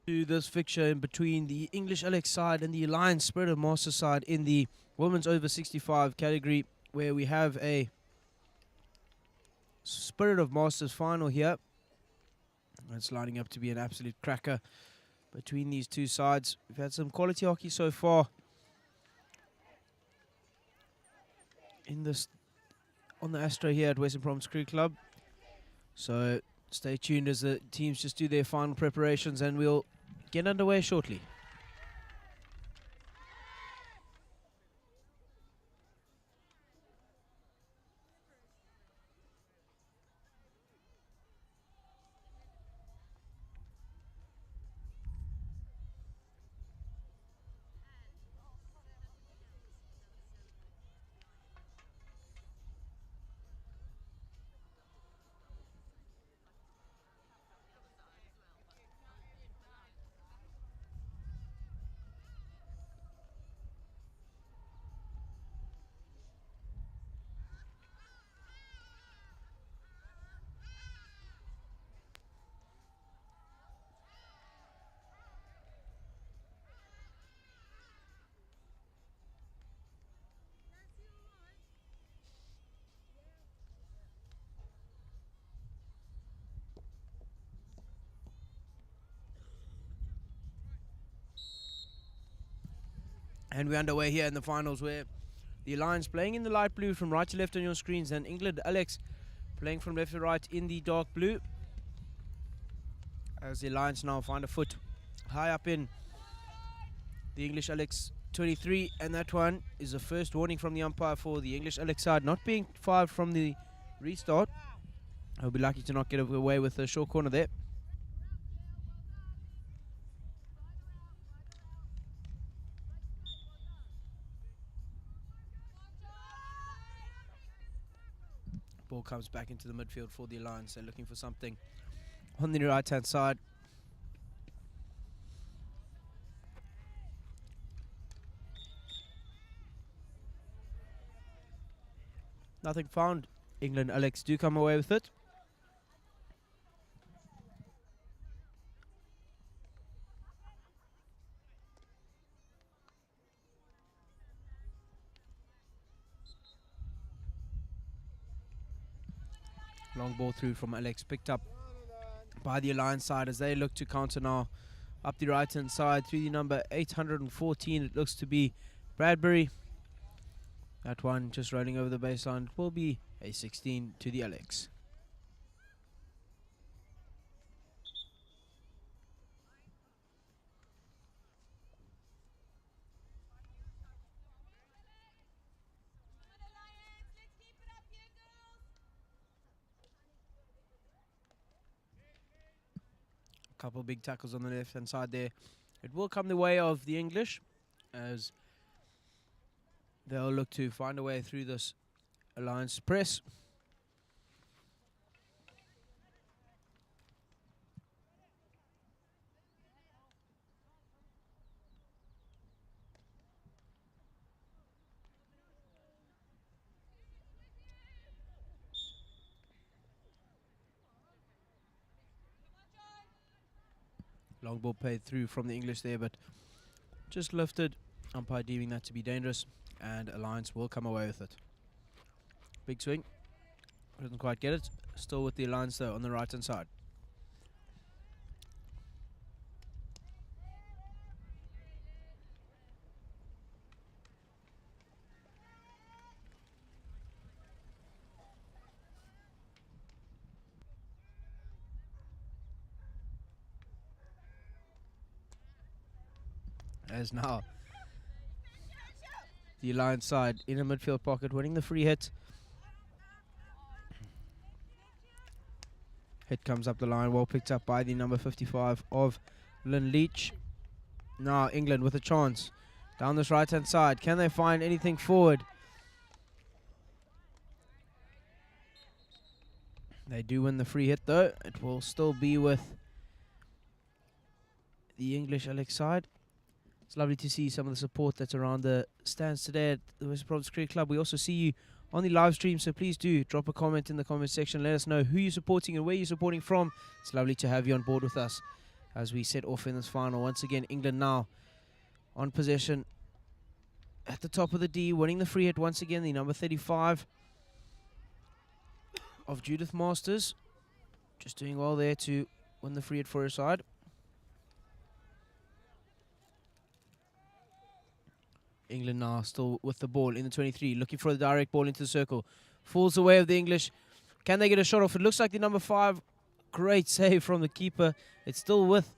To this fixture in between the English Alex side and the Alliance Spirit of Master side in the women's over 65 category, where we have a Spirit of Masters final here. It's lining up to be an absolute cracker between these two sides. We've had some quality hockey so far in this on the Astro here at Western Province Cricket Club. So stay tuned as the teams just do their final preparations, and we'll get underway shortly. And we're underway here in the finals, where the Alliance playing in the light blue from right to left on your screens, and England Alex playing from left to right in the dark blue. As the Alliance now find a foot high up in the English Alex 23, and that one is the first warning from the umpire for the English Alex side, not being fired from the restart. I'll be lucky to not get away with a short corner there. Ball comes back into the midfield for the Alliance. They're looking for something on the right-hand side. Nothing found. England Alex do come away with it. Long ball through from Alex, picked up by the Alliance side as they look to counter now up the right hand side through the number 814. It looks to be Bradbury. That one just rolling over the baseline. It will be a 16 to the Alex. Couple big tackles on the left hand side there. It will come the way of the English, as they'll look to find a way through this Alliance press. Long ball played through from the English there, but just lifted. Umpire deeming that to be dangerous, and Alliance will come away with it. Big swing. Doesn't quite get it. Still with the Alliance though on the right hand side. As now the Alliance side in a midfield pocket, winning the free hit. Hit comes up the line, well picked up by the number 55 of Lynn Leach. Now England with a chance down this right hand side. Can they find anything forward? They do win the free hit though. It will still be with the English Alex side. It's lovely to see some of the support that's around the stands today at the Western Province Cricket Club. We also see you on the live stream, so please do drop a comment in the comment section. Let us know who you're supporting and where you're supporting from. It's lovely to have you on board with us as we set off in this final. Once again, England now on possession at the top of the D, winning the free hit once again, the number 35 of Judith Masters. Just doing well there to win the free hit for her side. England now still with the ball in the 23, looking for the direct ball into the circle. Falls away of the English. Can they get a shot off? It looks like the number 5. Great save from the keeper. It's still with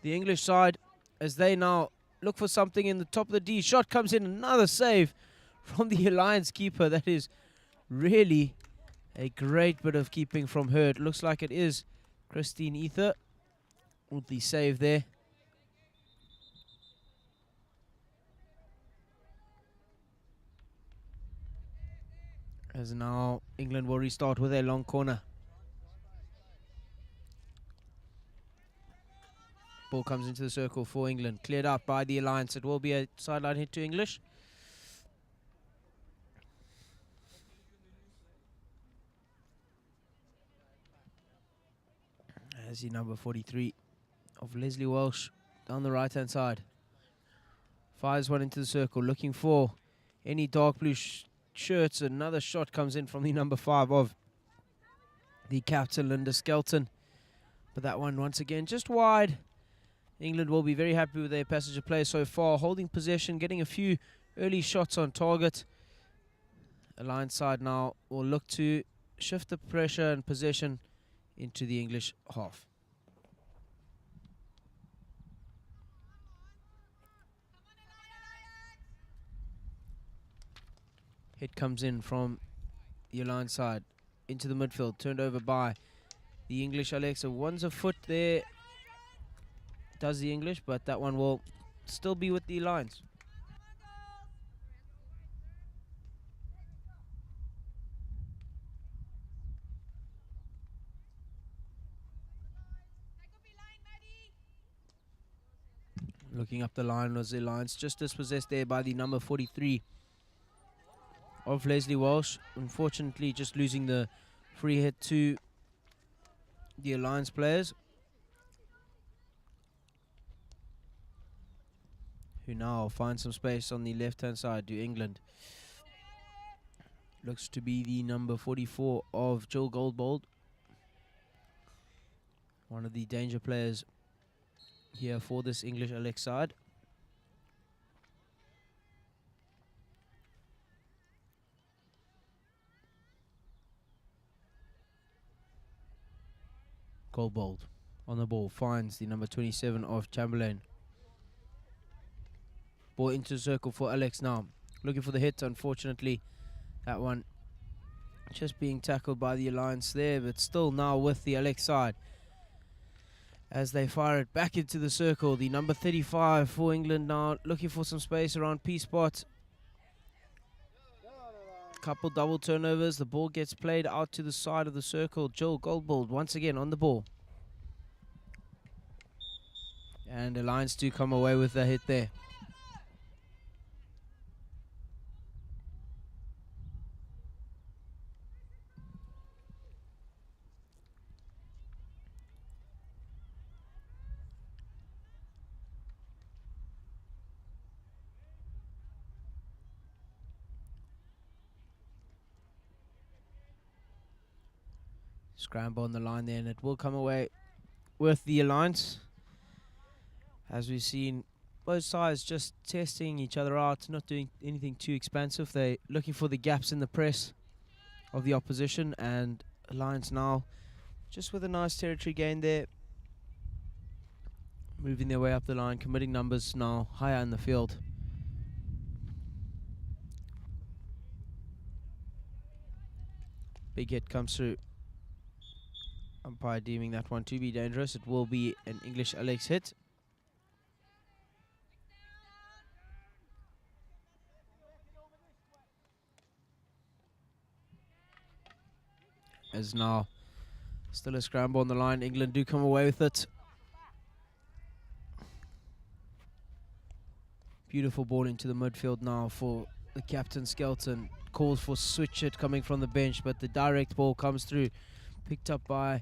the English side as they now look for something in the top of the D. Shot comes in, another save from the Alliance keeper. That is really a great bit of keeping from her. It looks like it is Christine Ether with the save there. As now England will restart with a long corner. Ball comes into the circle for England. Cleared out by the Alliance. It will be a sideline hit to English. As the number 43 of Leslie Walsh down the right-hand side. Fires one into the circle, looking for any dark blue shirts. Another shot comes in from the number 5 of the captain, Linda Skelton. But that one, once again, just wide. England will be very happy with their passage of play so far, holding possession, getting a few early shots on target. Alliance side now will look to shift the pressure and possession into the English half. Hit comes in from the Alliance side into the midfield, turned over by the English Alexa. One's a foot there, does the English, but that one will still be with the Alliance. Looking up the line was the Alliance, just dispossessed there by the number 43 of Leslie Walsh. Unfortunately, just losing the free hit to the Alliance players, who now find some space on the left-hand side to England. Looks to be the number 44 of Jill Goldbold, one of the danger players here for this English Alex side. Goldbold on the ball, finds the number 27 of Chamberlain. Ball into the circle for Alex now, looking for the hit. Unfortunately, that one just being tackled by the Alliance there, but still now with the Alex side as they fire it back into the circle. The number 35 for England now looking for some space around P-spot. Couple double turnovers. The ball gets played out to the side of the circle. Jill Goldbold once again on the ball. And Alliance do come away with the hit there. Scramble on the line there, and it will come away with the Alliance. As we've seen, both sides just testing each other out, not doing anything too expansive. They're looking for the gaps in the press of the opposition, and Alliance now just with a nice territory gain there, moving their way up the line, committing numbers now higher in the field. Big hit comes through. Umpire deeming that one to be dangerous. It will be an English Alex hit. As now still a scramble on the line. England do come away with it. Beautiful ball into the midfield now for the captain Skelton. Calls for switch it coming from the bench, but the direct ball comes through. Picked up by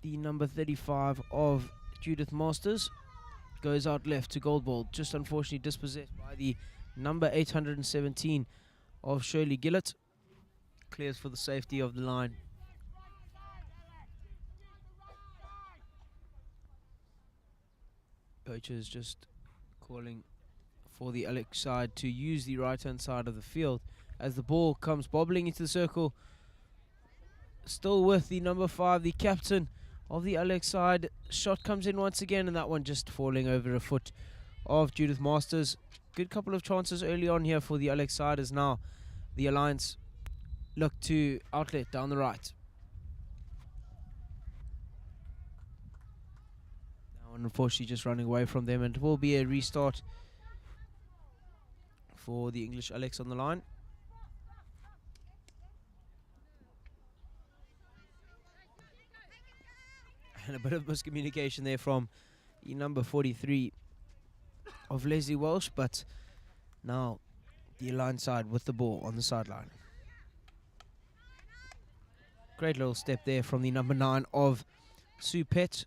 the number 35 of Judith Masters goes out left to Goldball, just unfortunately dispossessed by the number 817 of Shirley Gillett. Clears for the safety of the line. Coaches just calling for the Alex side to use the right hand side of the field as the ball comes bobbling into the circle. Still with the number 5, the captain of the Alex side. Shot comes in once again, and that one just falling over a foot of Judith Masters. Good couple of chances early on here for the Alex side, as now the Alliance look to outlet down the right. That one unfortunately just running away from them, and it will be a restart for the English Alex on the line. And a bit of miscommunication there from the number 43 of Leslie Walsh, but now the line side with the ball on the sideline. Great little step there from the number 9 of Sue Pett,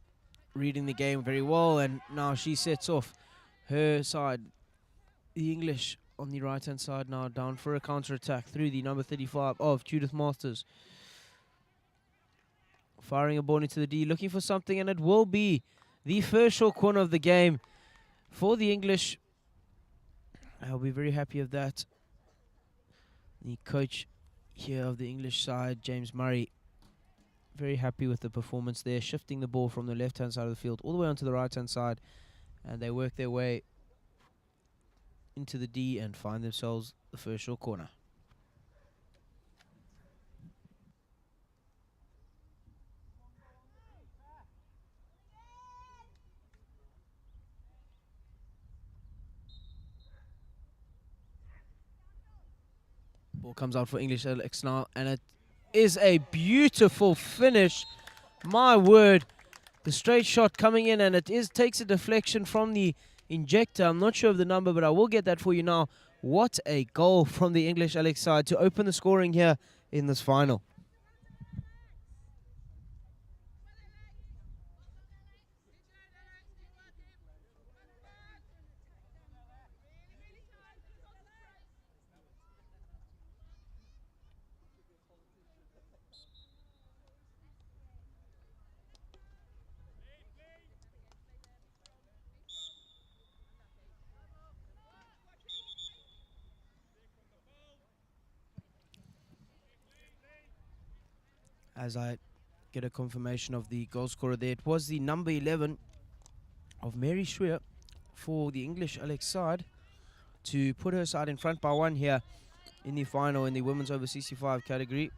reading the game very well, and now she sets off her side. The English on the right hand side now down for a counter attack through the number 35 of Judith Masters. Firing a ball into the D, looking for something, and it will be the first short corner of the game for the English. I'll be very happy of that. The coach here of the English side, James Murray, very happy with the performance there, shifting the ball from the left-hand side of the field all the way onto the right-hand side, and they work their way into the D and find themselves the first short corner. Ball comes out for English Alex now, and it is a beautiful finish. My word, the straight shot coming in, and it takes a deflection from the injector. I'm not sure of the number, but I will get that for you now. What a goal from the English Alex side to open the scoring here in this final. As I get a confirmation of the goal scorer there, it was the number 11 of Mary Schwer for the English Alex side to put her side in front by 1 here in the final in the women's over 65 category.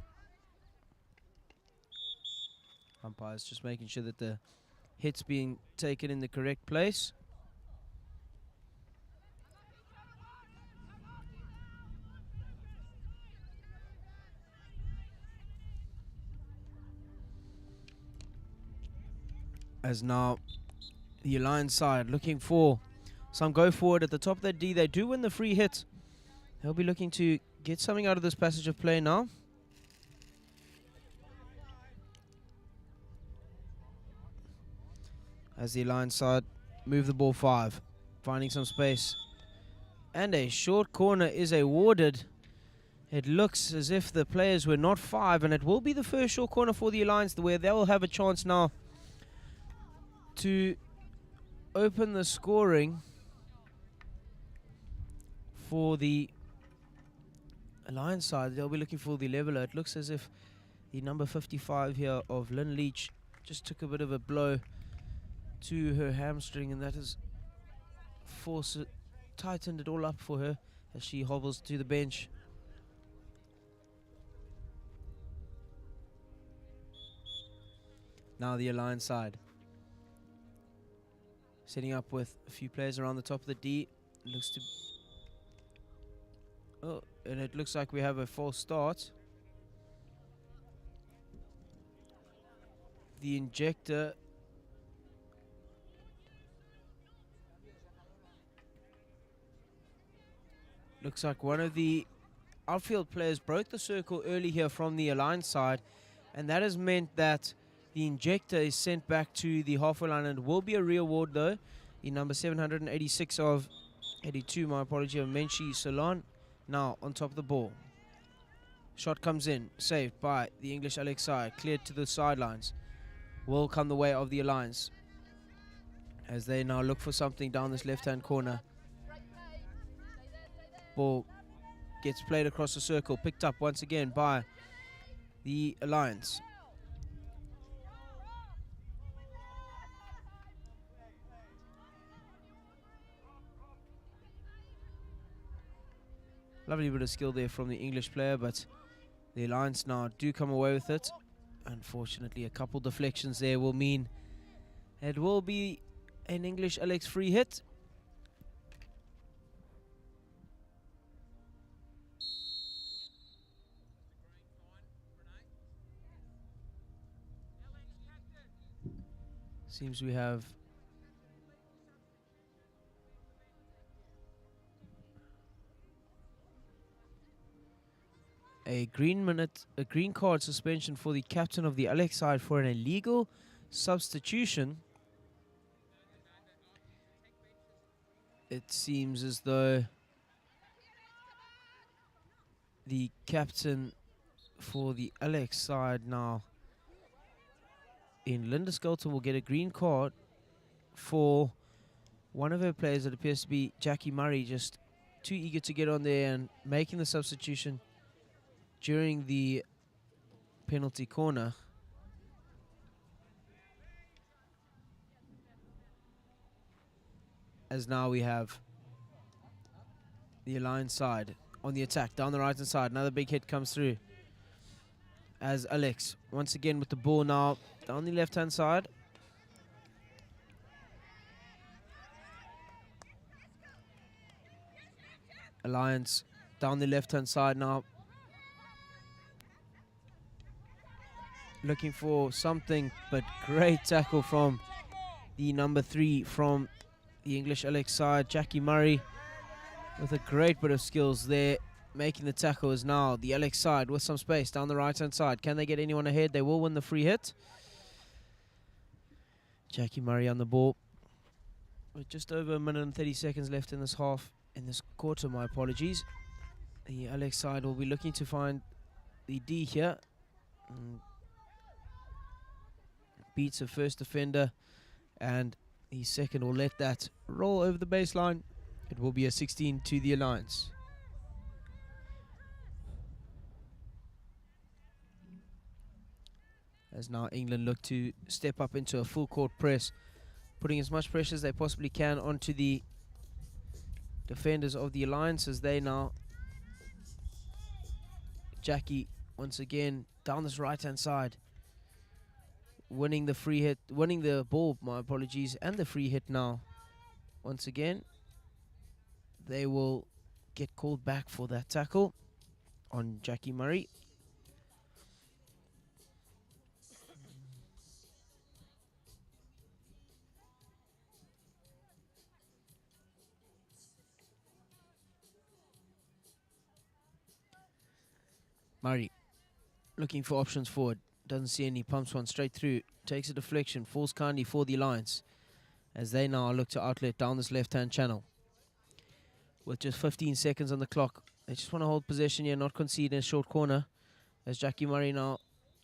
Umpires just making sure that the hit's being taken in the correct place. As now the Alliance side looking for some go forward at the top of that D. They do win the free hit. They'll be looking to get something out of this passage of play now. As the Alliance side move the ball 5, finding some space. And a short corner is awarded. It looks as if the players were not 5, and it will be the first short corner for the Alliance, where they will have a chance now to open the scoring for the Alliance side. They'll be looking for the leveler. It looks as if the number 55 here of Lynn Leach just took a bit of a blow to her hamstring, and that has tightened it all up for her as she hobbles to the bench. Now the Alliance side setting up with a few players around the top of the D. Looks to... Oh, and it looks like we have a false start. The injector... Looks like one of the outfield players broke the circle early here from the Alliance side, and that has meant that The injector is sent back to the halfway line and will be a reward though. The number 786 of 82, my apology, of Menchi Solon. Now on top of the ball. Shot comes in, saved by the English Alex side, cleared to the sidelines. Will come the way of the Alliance as they now look for something down this left-hand corner. Ball gets played across the circle, picked up once again by the Alliance. Lovely bit of skill there from the English player, but the Alliance now do come away with it. Unfortunately, a couple deflections there will mean it will be an English Alex free hit. Seems we have a green card suspension for the captain of the Alex side for an illegal substitution. It seems as though the captain for the Alex side now in Linda Skelton will get a green card for one of her players that appears to be Jackie Murray, just too eager to get on there and making the substitution during the penalty corner. As now we have the Alliance side on the attack down the right hand side. Another big hit comes through as Alex once again with the ball now down the left hand side. Alliance down the left hand side now, looking for something, but great tackle from the number 3 from the English Alex side, Jackie Murray, with a great bit of skills there, making the tackle. Is now the Alex side with some space down the right hand side. Can they get anyone ahead? They will win the free hit. Jackie Murray on the ball with just over 1 minute and 30 seconds left in this half, in this quarter, my apologies. The Alex side will be looking to find the D here. Beats the first defender, and the second will let that roll over the baseline. It will be a 16 to the Alliance. As now England look to step up into a full court press, putting as much pressure as they possibly can onto the defenders of the Alliance, as they now, Jackie once again down this right hand side, winning the free hit, winning the ball, my apologies, and the free hit now. Once again, they will get called back for that tackle on Jackie Murray. Murray looking for options forward. Doesn't see any, pumps one straight through, takes a deflection, falls kindly for the Alliance as they now look to outlet down this left-hand channel. With just 15 seconds on the clock, they just want to hold possession here, not concede in a short corner, as Jackie Murray now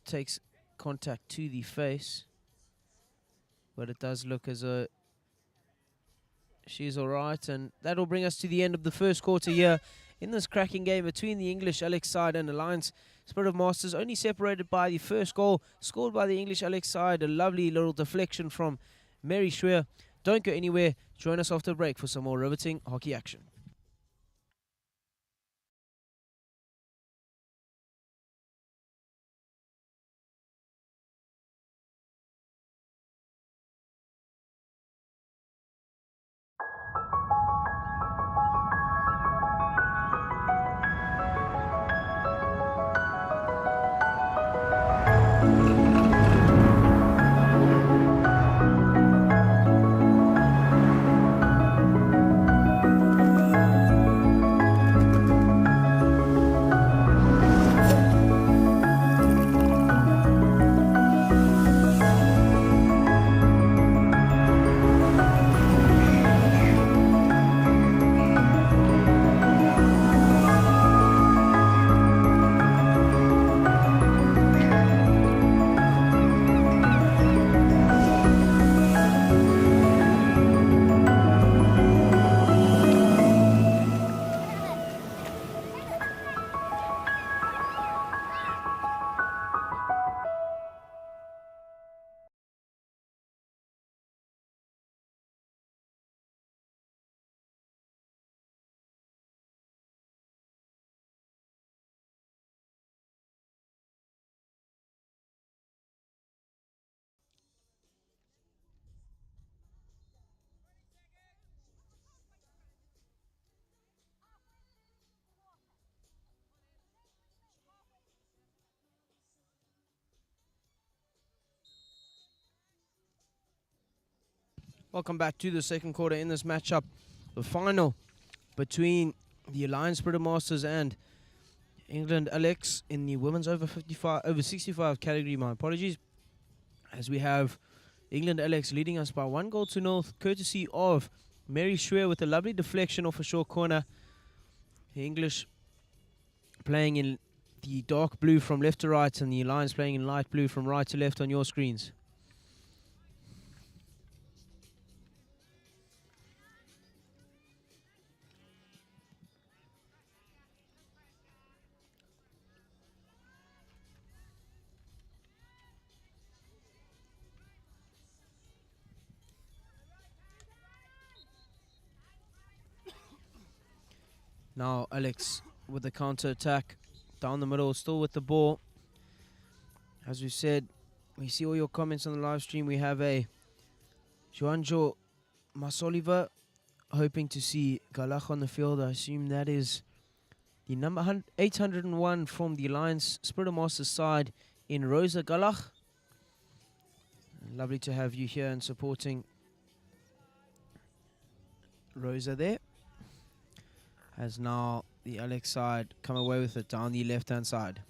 takes contact to the face. But it does look as though she's alright, and that will bring us to the end of the first quarter here in this cracking game between the English Alex side and Alliance Spirit of Masters, only separated by the first goal scored by the English Alex side. A lovely little deflection from Mary Schwer. Don't go anywhere. Join us after the break for some more riveting hockey action. Welcome back to the second quarter in this matchup. The final between the Alliance Spirit Masters and England Alex in the women's over 65 category. My apologies. As we have England Alex leading us by 1-0, courtesy of Mary Schwer with a lovely deflection off a short corner. The English playing in the dark blue from left to right, and the Alliance playing in light blue from right to left on your screens. Now Alex with the counter attack down the middle, still with the ball. As we said, we see all your comments on the live stream. We have a Joanjo Masoliva hoping to see Galach on the field. I assume that is the number 801 from the Alliance Spirit Masters side in Rosa Galach. Lovely to have you here and supporting Rosa there. As now the Alex side come away with it down the left-hand side.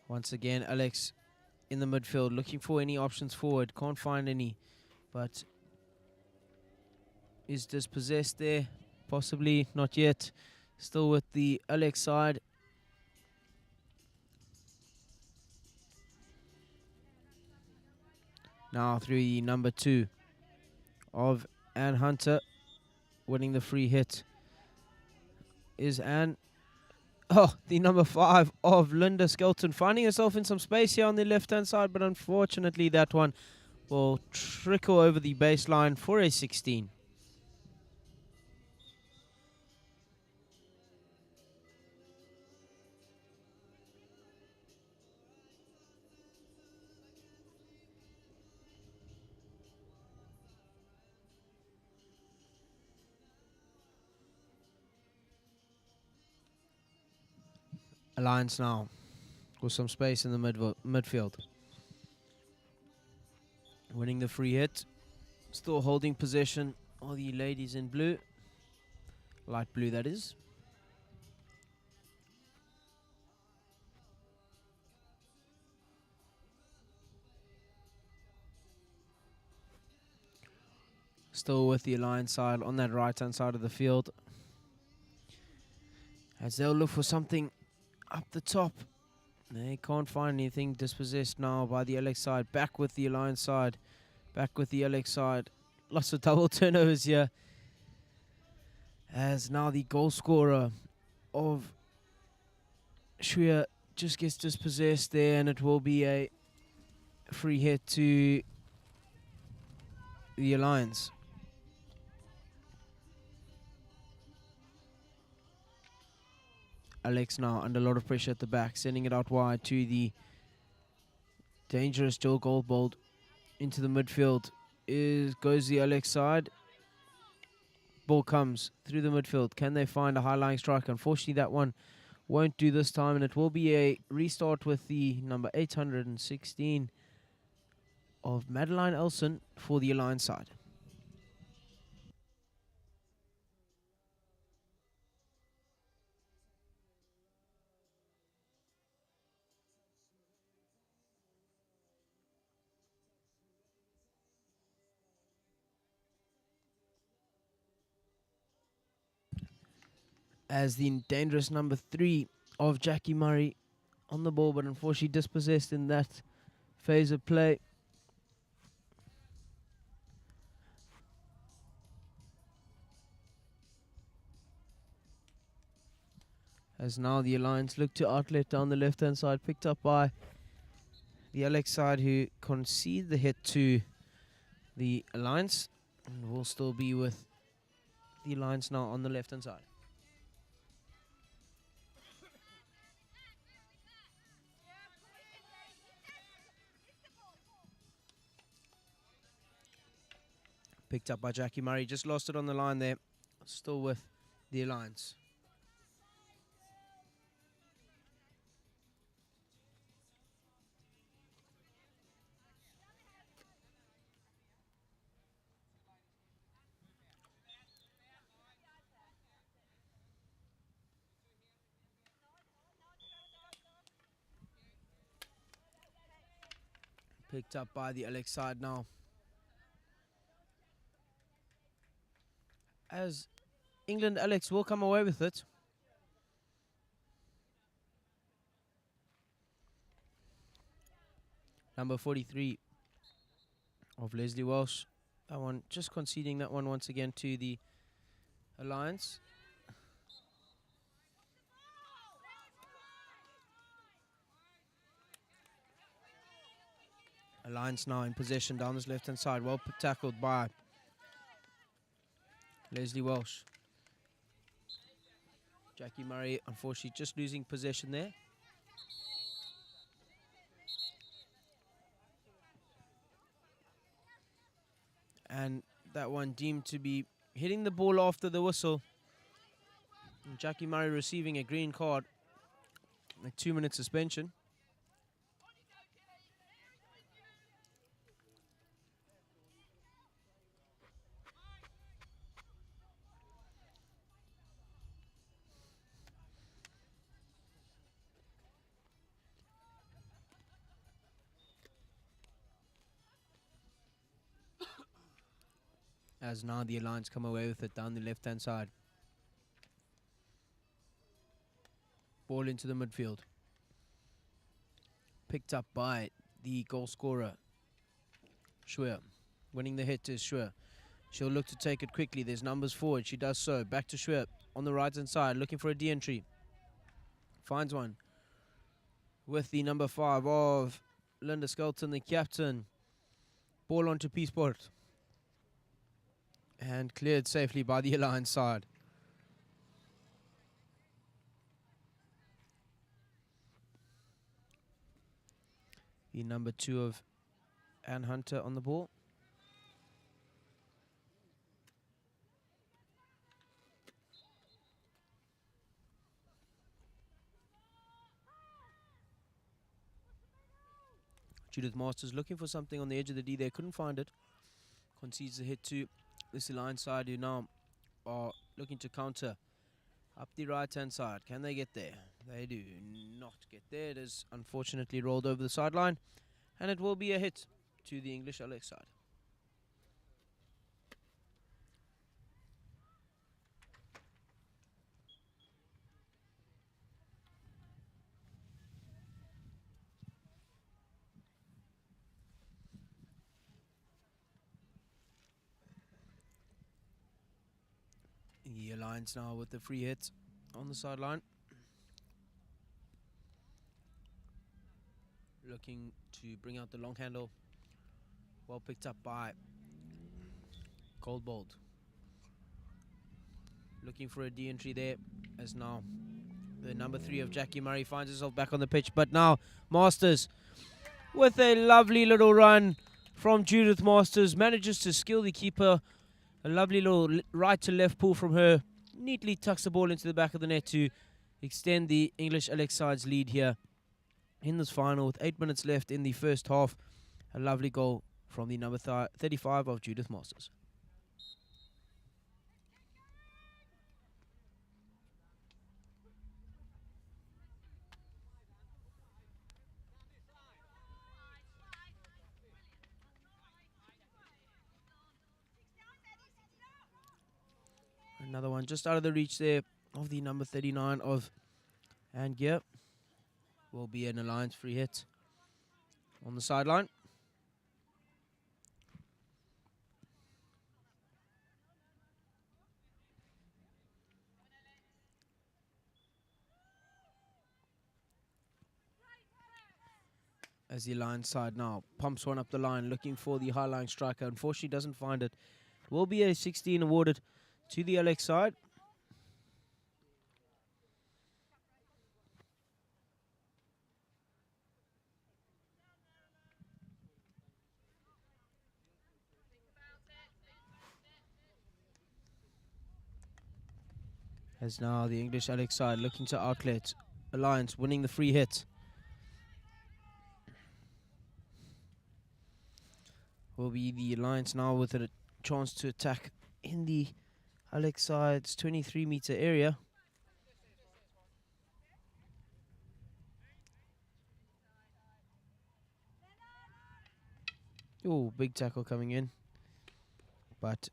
Once again, Alex in the midfield, looking for any options forward. Can't find any, but is dispossessed there. Possibly not yet. Still with the Alex side. Now through the number 2 of Ann Hunter, winning the free hit is Ann. Oh, the number 5 of Linda Skelton, finding herself in some space here on the left-hand side, but unfortunately that one will trickle over the baseline for a 16. Alliance now with some space in the midfield. Winning the free hit. Still holding possession are the ladies in blue. Light blue, that is. Still with the Alliance side on that right-hand side of the field. As they'll look for something up the top. They can't find anything. Dispossessed now by the Alex side. Back with the Alliance side. Back with the Alex side. Lots of double turnovers here. As now the goal scorer of Shria just gets dispossessed there, and it will be a free hit to the Alliance. Alex now under a lot of pressure at the back, sending it out wide to the dangerous Jill Goldbold into the midfield. Goes the Alex side. Ball comes through the midfield. Can they find a high-lying strike? Unfortunately, that one won't do this time, and it will be a restart with the number 816 of Madeline Elson for the Alliance side. As the dangerous number 3 of Jackie Murray on the ball, but unfortunately dispossessed in that phase of play. As now the Alliance look to outlet down the left-hand side, picked up by the Alex side, who concede the hit to the Alliance, and will still be with the Alliance now on the left-hand side. Picked up by Jackie Murray. Just lost it on the line there. Still with the Alliance. Picked up by the Alex side now. As England, Alex will come away with it. Number 43 of Leslie Welsh. That one just conceding that one once again to the Alliance. Alliance now in possession down this left-hand side. Well tackled by Leslie Welsh. Jackie Murray, unfortunately, just losing possession there. And that one deemed to be hitting the ball after the whistle. And Jackie Murray receiving a green card. A 2-minute suspension. As now the Alliance come away with it down the left-hand side. Ball into the midfield. Picked up by the goal scorer, Shue. Winning the hit is Shue. She'll look to take it quickly. There's numbers forward. She does so. Back to Shue on the right-hand side, looking for a de-entry. Finds one. With the number 5 of Linda Skelton, the captain. Ball onto Peaceport. And cleared safely by the Alliance side. The number 2 of Ann Hunter on the ball. Judith Masters looking for something on the edge of the D there. Couldn't find it. Concedes the hit to this Alliance side, who now are looking to counter up the right-hand side. Can they get there? They do not get there. It is unfortunately rolled over the sideline. And it will be a hit to the English Alex side. The Alliance now with the free hit on the sideline. Looking to bring out the long handle. Well picked up by Goldbold. Looking for a de-entry there, as now the number 3 of Jackie Murray finds herself back on the pitch. But now Masters with a lovely little run from Judith Masters. Manages to skill the keeper. A lovely little right to left pull from her. Neatly tucks the ball into the back of the net to extend the English Alex side's lead here in this final with 8 minutes left in the first half. A lovely goal from the number 35 of Judith Masters. Another one just out of the reach there of the number 39 of Angier. Will be an Alliance free hit on the sideline. As the Alliance side now pumps one up the line, looking for the high-line striker. Unfortunately doesn't find it. Will be a 16 awarded to the Alex side. As now the English Alex side looking to outlet. Alliance winning the free hit. Will be the Alliance now with a chance to attack in the Alex side's 23-meter area. Oh, big tackle coming in. But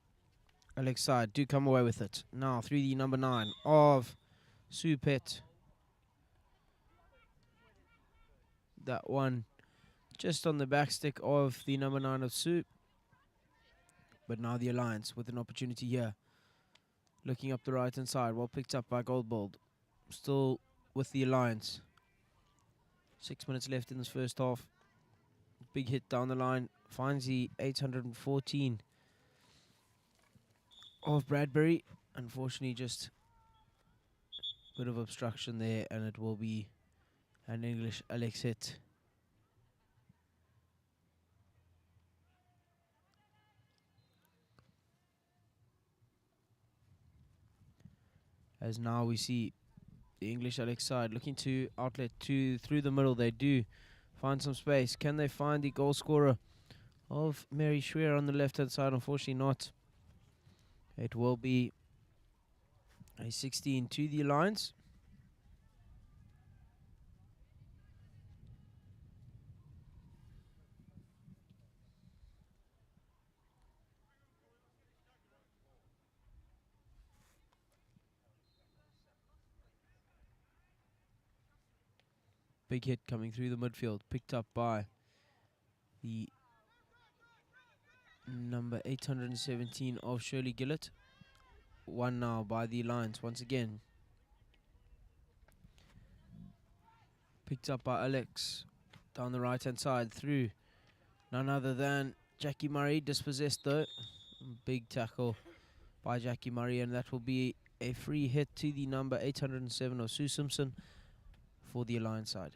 Alex side do come away with it. Now through the number 9 of Supet. That one just on the back stick of the number 9 of Soup. But now the Alliance with an opportunity here. Looking up the right hand side. Well picked up by Goldbold. Still with the Alliance. 6 minutes left in this first half. Big hit down the line. Finds the 814 of Bradbury. Unfortunately, just a bit of obstruction there, and it will be an English Alex hit. As now we see the English Alex side looking to outlet to through the middle. They do find some space. Can they find the goal scorer of Mary Schwer on the left hand side? Unfortunately not. It will be a 16 to the Alliance. Big hit coming through the midfield, picked up by the number 817 of Shirley Gillett. One now by the Alliance once again. Picked up by Alex down the right hand side through none other than Jackie Murray, dispossessed though. Big tackle by Jackie Murray, and that will be a free hit to the number 807 of Sue Simpson for the Alliance side.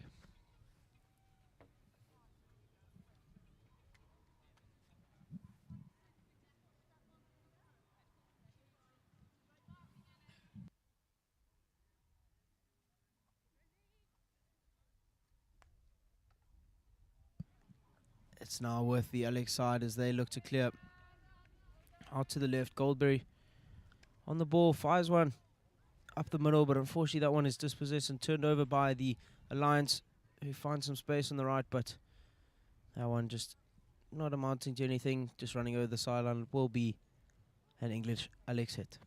It's now with the Alex side as they look to clear out to the left. Goldberry on the ball, fires one up the middle, but unfortunately that one is dispossessed and turned over by the Alliance, who finds some space on the right, but that one just not amounting to anything, just running over the sideline. It will be an English Alex hit.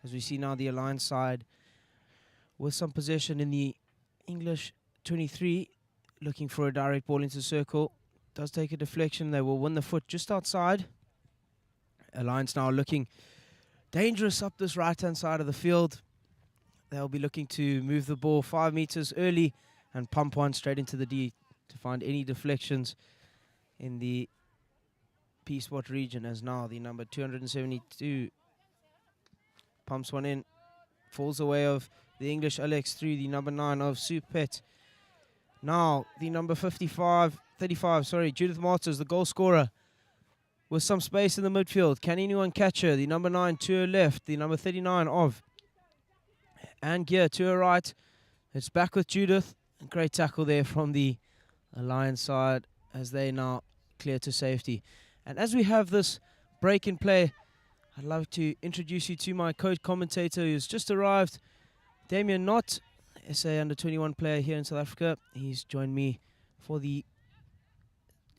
As we see now the Alliance side with some possession in the English 23, looking for a direct ball into the circle. Does take a deflection. They will win the foot just outside. Alliance now looking dangerous up this right-hand side of the field. They'll be looking to move the ball 5 meters early and pump one straight into the D to find any deflections in the P-spot region, as now the number 272 pumps one in, falls away of the English Alex through the number 9 of Supet. Now the number 35, Judith Martins, the goal scorer, with some space in the midfield. Can anyone catch her? The number 9 to her left, the number 39 of Angier to her right. It's back with Judith. Great tackle there from the Alliance side as they now clear to safety. And as we have this break in play, I'd love to introduce you to my co-commentator who's just arrived, Damien Knott, SA under-21 player here in South Africa. He's joined me for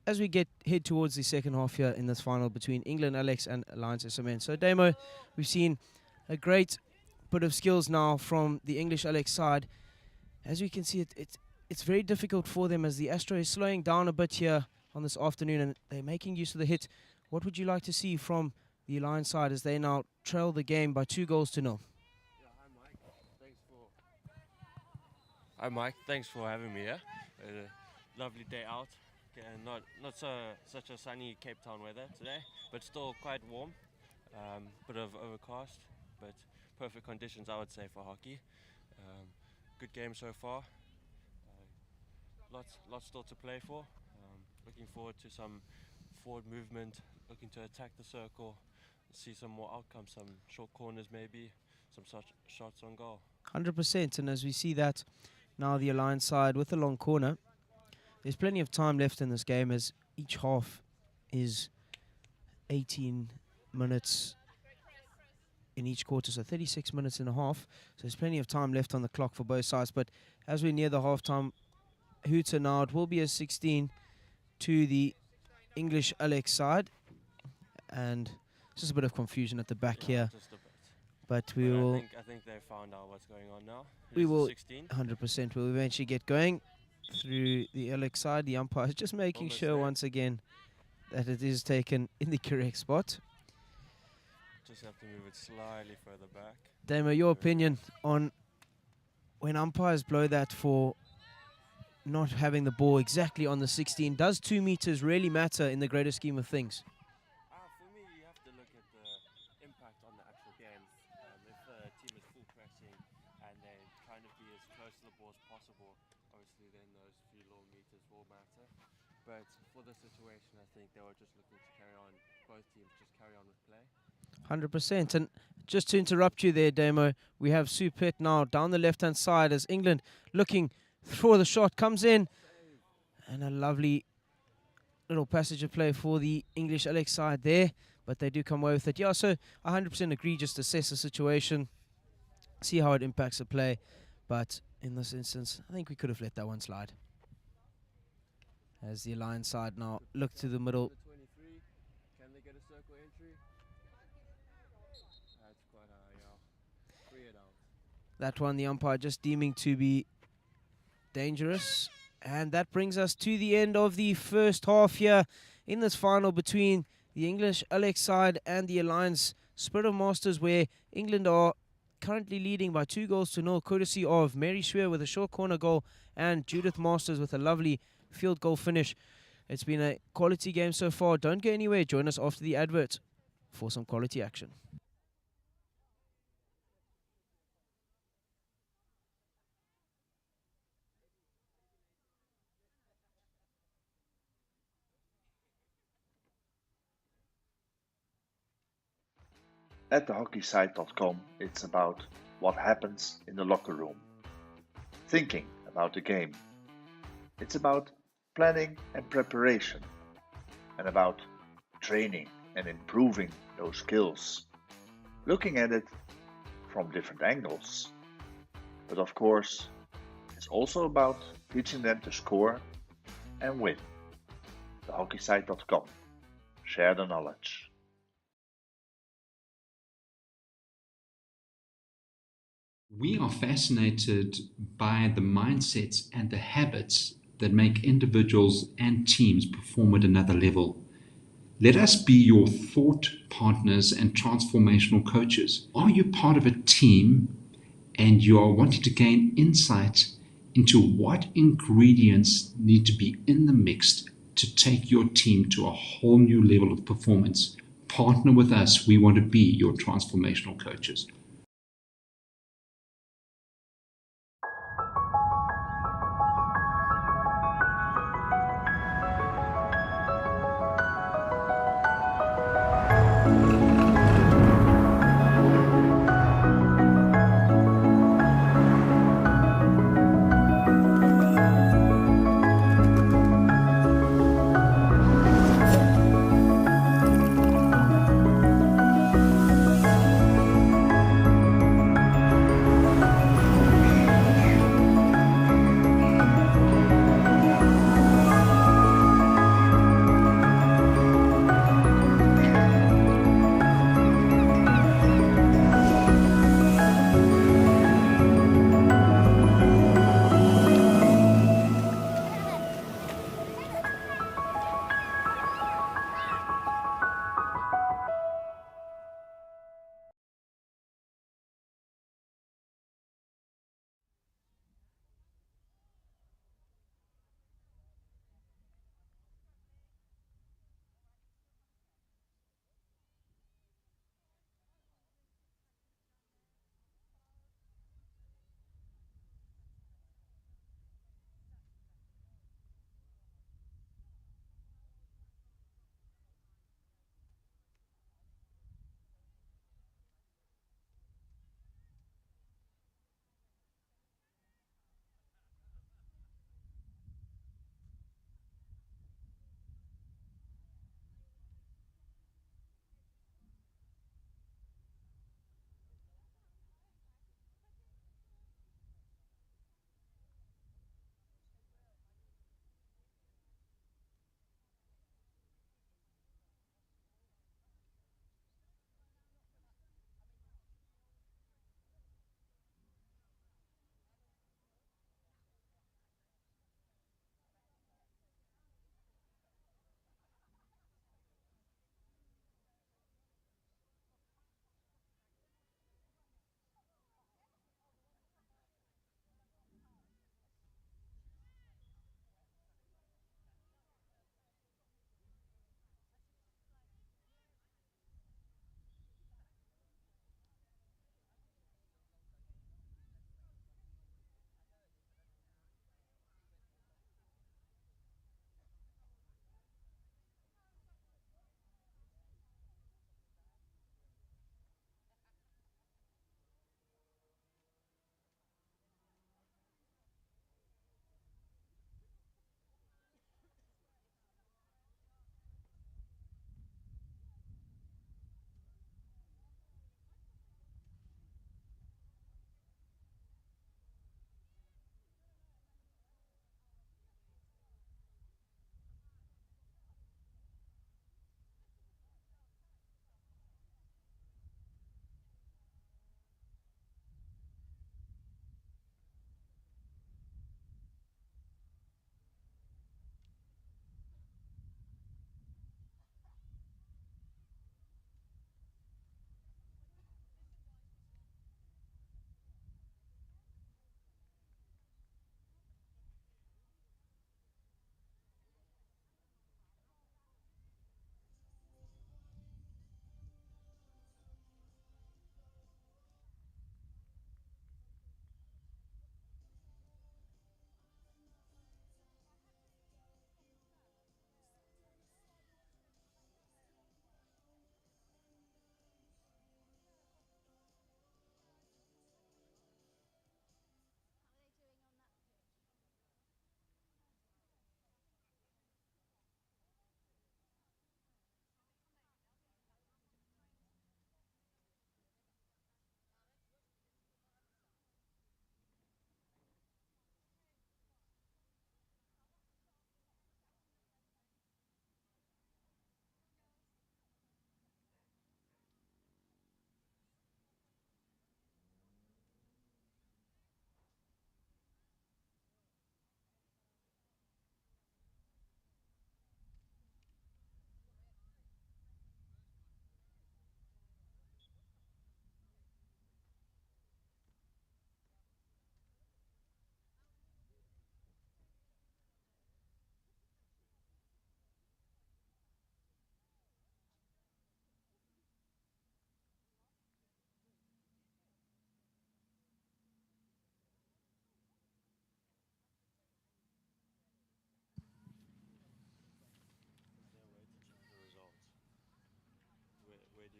as we head towards the second half here in this final between England Alex and Alliance SoM. So Damo, we've seen a great bit of skills now from the English Alex side. As we can see, it's very difficult for them as the Astro is slowing down a bit here on this afternoon, and they're making use of the hit. What would you like to see from the Alliance side as they now trail the game by 2-0? Yeah, hi Mike, thanks for having me here. Lovely day out. Not such a sunny Cape Town weather today, but still quite warm. Bit of overcast, but perfect conditions I would say for hockey. Good game so far. Lots still to play for. Looking forward to some forward movement, looking to attack the circle, see some more outcomes, some short corners maybe, some such shots on goal. 100%, and as we see that now the Alliance side with the long corner, there's plenty of time left in this game as each half is 18 minutes in each quarter, so 36 minutes and a half. So there's plenty of time left on the clock for both sides, but as we near the halftime hooter now, it will be a 16 to the English Alex side, and just a bit of confusion at the back here. But we will. I think they found out what's going on now. We will 100% will eventually get going through the Alex side. The umpire is just making Almost sure there. once again that it is taken in the correct spot. Just have to move it slightly further back. Damo, your opinion on when umpires blow that for not having the ball exactly on the 16, does 2 meters really matter in the greater scheme of things? For me, you have to look at the impact on the actual game. If the team is full pressing and they're trying to be as close to the ball as possible, obviously then those few little meters will matter. But for the situation, I think they were just looking to carry on, both teams just carry on with play. 100%. And just to interrupt you there, Damo, we have Supet now down the left-hand side as England looking for the shot, comes in, and a lovely little passage of play for the English Alex side there, but they do come away with it. Yeah, so 100% agree, just assess the situation, see how it impacts the play, but in this instance, I think we could have let that one slide. As the Alliance side now look to the middle. Can they get a circle entry? That's quite free it out. That one the umpire just deeming to be dangerous. And that brings us to the end of the first half here in this final between the English Alex side and the Alliance Spirit of Masters, where England are currently leading by 2-0, courtesy of Mary Schwer with a short corner goal and Judith Masters with a lovely field goal finish. It's been a quality game so far. Don't go anywhere. Join us after the advert for some quality action. At thehockeysite.com, it's about what happens in the locker room, thinking about the game. It's about planning and preparation, and about training and improving those skills, looking at it from different angles. But of course, it's also about teaching them to score and win. Thehockeysite.com. Share the knowledge. We are fascinated by the mindsets and the habits that make individuals and teams perform at another level. Let us be your thought partners and transformational coaches. Are you part of a team and you are wanting to gain insight into what ingredients need to be in the mix to take your team to a whole new level of performance? Partner with us. We want to be your transformational coaches.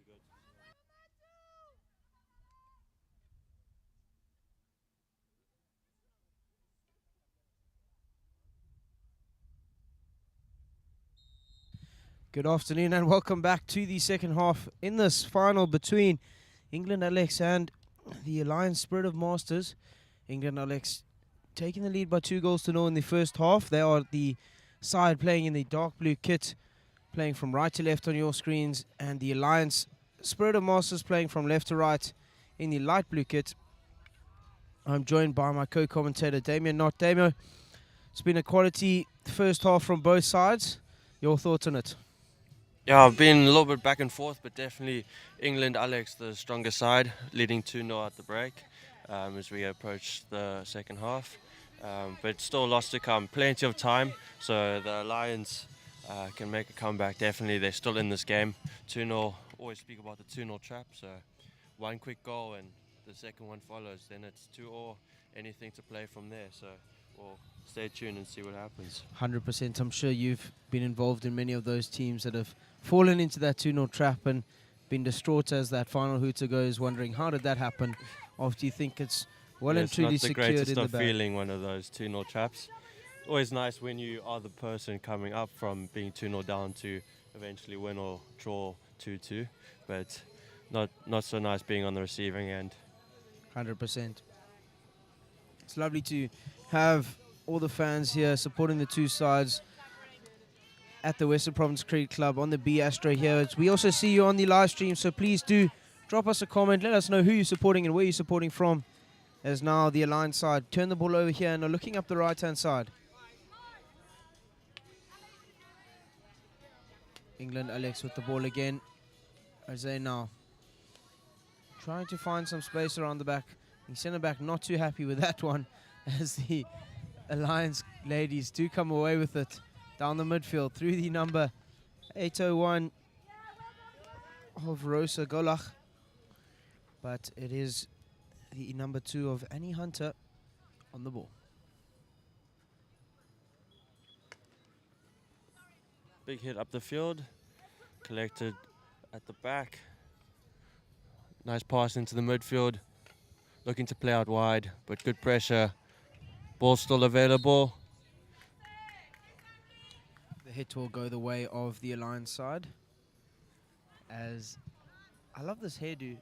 good. Good afternoon and welcome back to the second half in this final between England Alex and the Alliance Spirit of Masters. England Alex taking the lead by 2-0 in the first half. They are the side playing in the dark blue kit, playing from right to left on your screens, and the Alliance Spirit of Masters playing from left to right in the light blue kit. I'm joined by my co-commentator Damien Not. Damien, it's been a quality first half from both sides. Your thoughts on it? Yeah, I've been a little bit back and forth, but definitely England, Alex, the stronger side, leading 2-0 at the break as we approach the second half. But still lots to come, plenty of time, so the Lions can make a comeback. Definitely, they're still in this game. 2-0, always speak about the 2-0 trap, so one quick goal and the second one follows, then it's 2-0, anything to play from there. So we'll stay tuned and see what happens. 100%. I'm sure you've been involved in many of those teams that have fallen into that 2-0 trap and been distraught as that final hooter goes, wondering how did that happen after you think it's well and truly it's not the secured greatest in the of bag. feeling, one of those 2-0 traps. Always nice when you are the person coming up from being 2-0 down to eventually win or draw 2-2, but not so nice being on the receiving end. 100%. It's lovely to have all the fans here supporting the two sides at the Western Province Cricket Club on the B Astro here. We also see you on the live stream, so please do drop us a comment. Let us know who you're supporting and where you're supporting from. As now the Alliance side turn the ball over here and are looking up the right-hand side. England Alex with the ball again. As they now trying to find some space around the back. The centre back not too happy with that one, as the Alliance ladies do come away with it down the midfield through the number 801 of Rosa Golach. But it is the number 2 of Annie Hunter on the ball. Big hit up the field, collected at the back. Nice pass into the midfield, looking to play out wide, but good pressure. Ball still available. The hit will go the way of the Alliance side. As I love this hairdo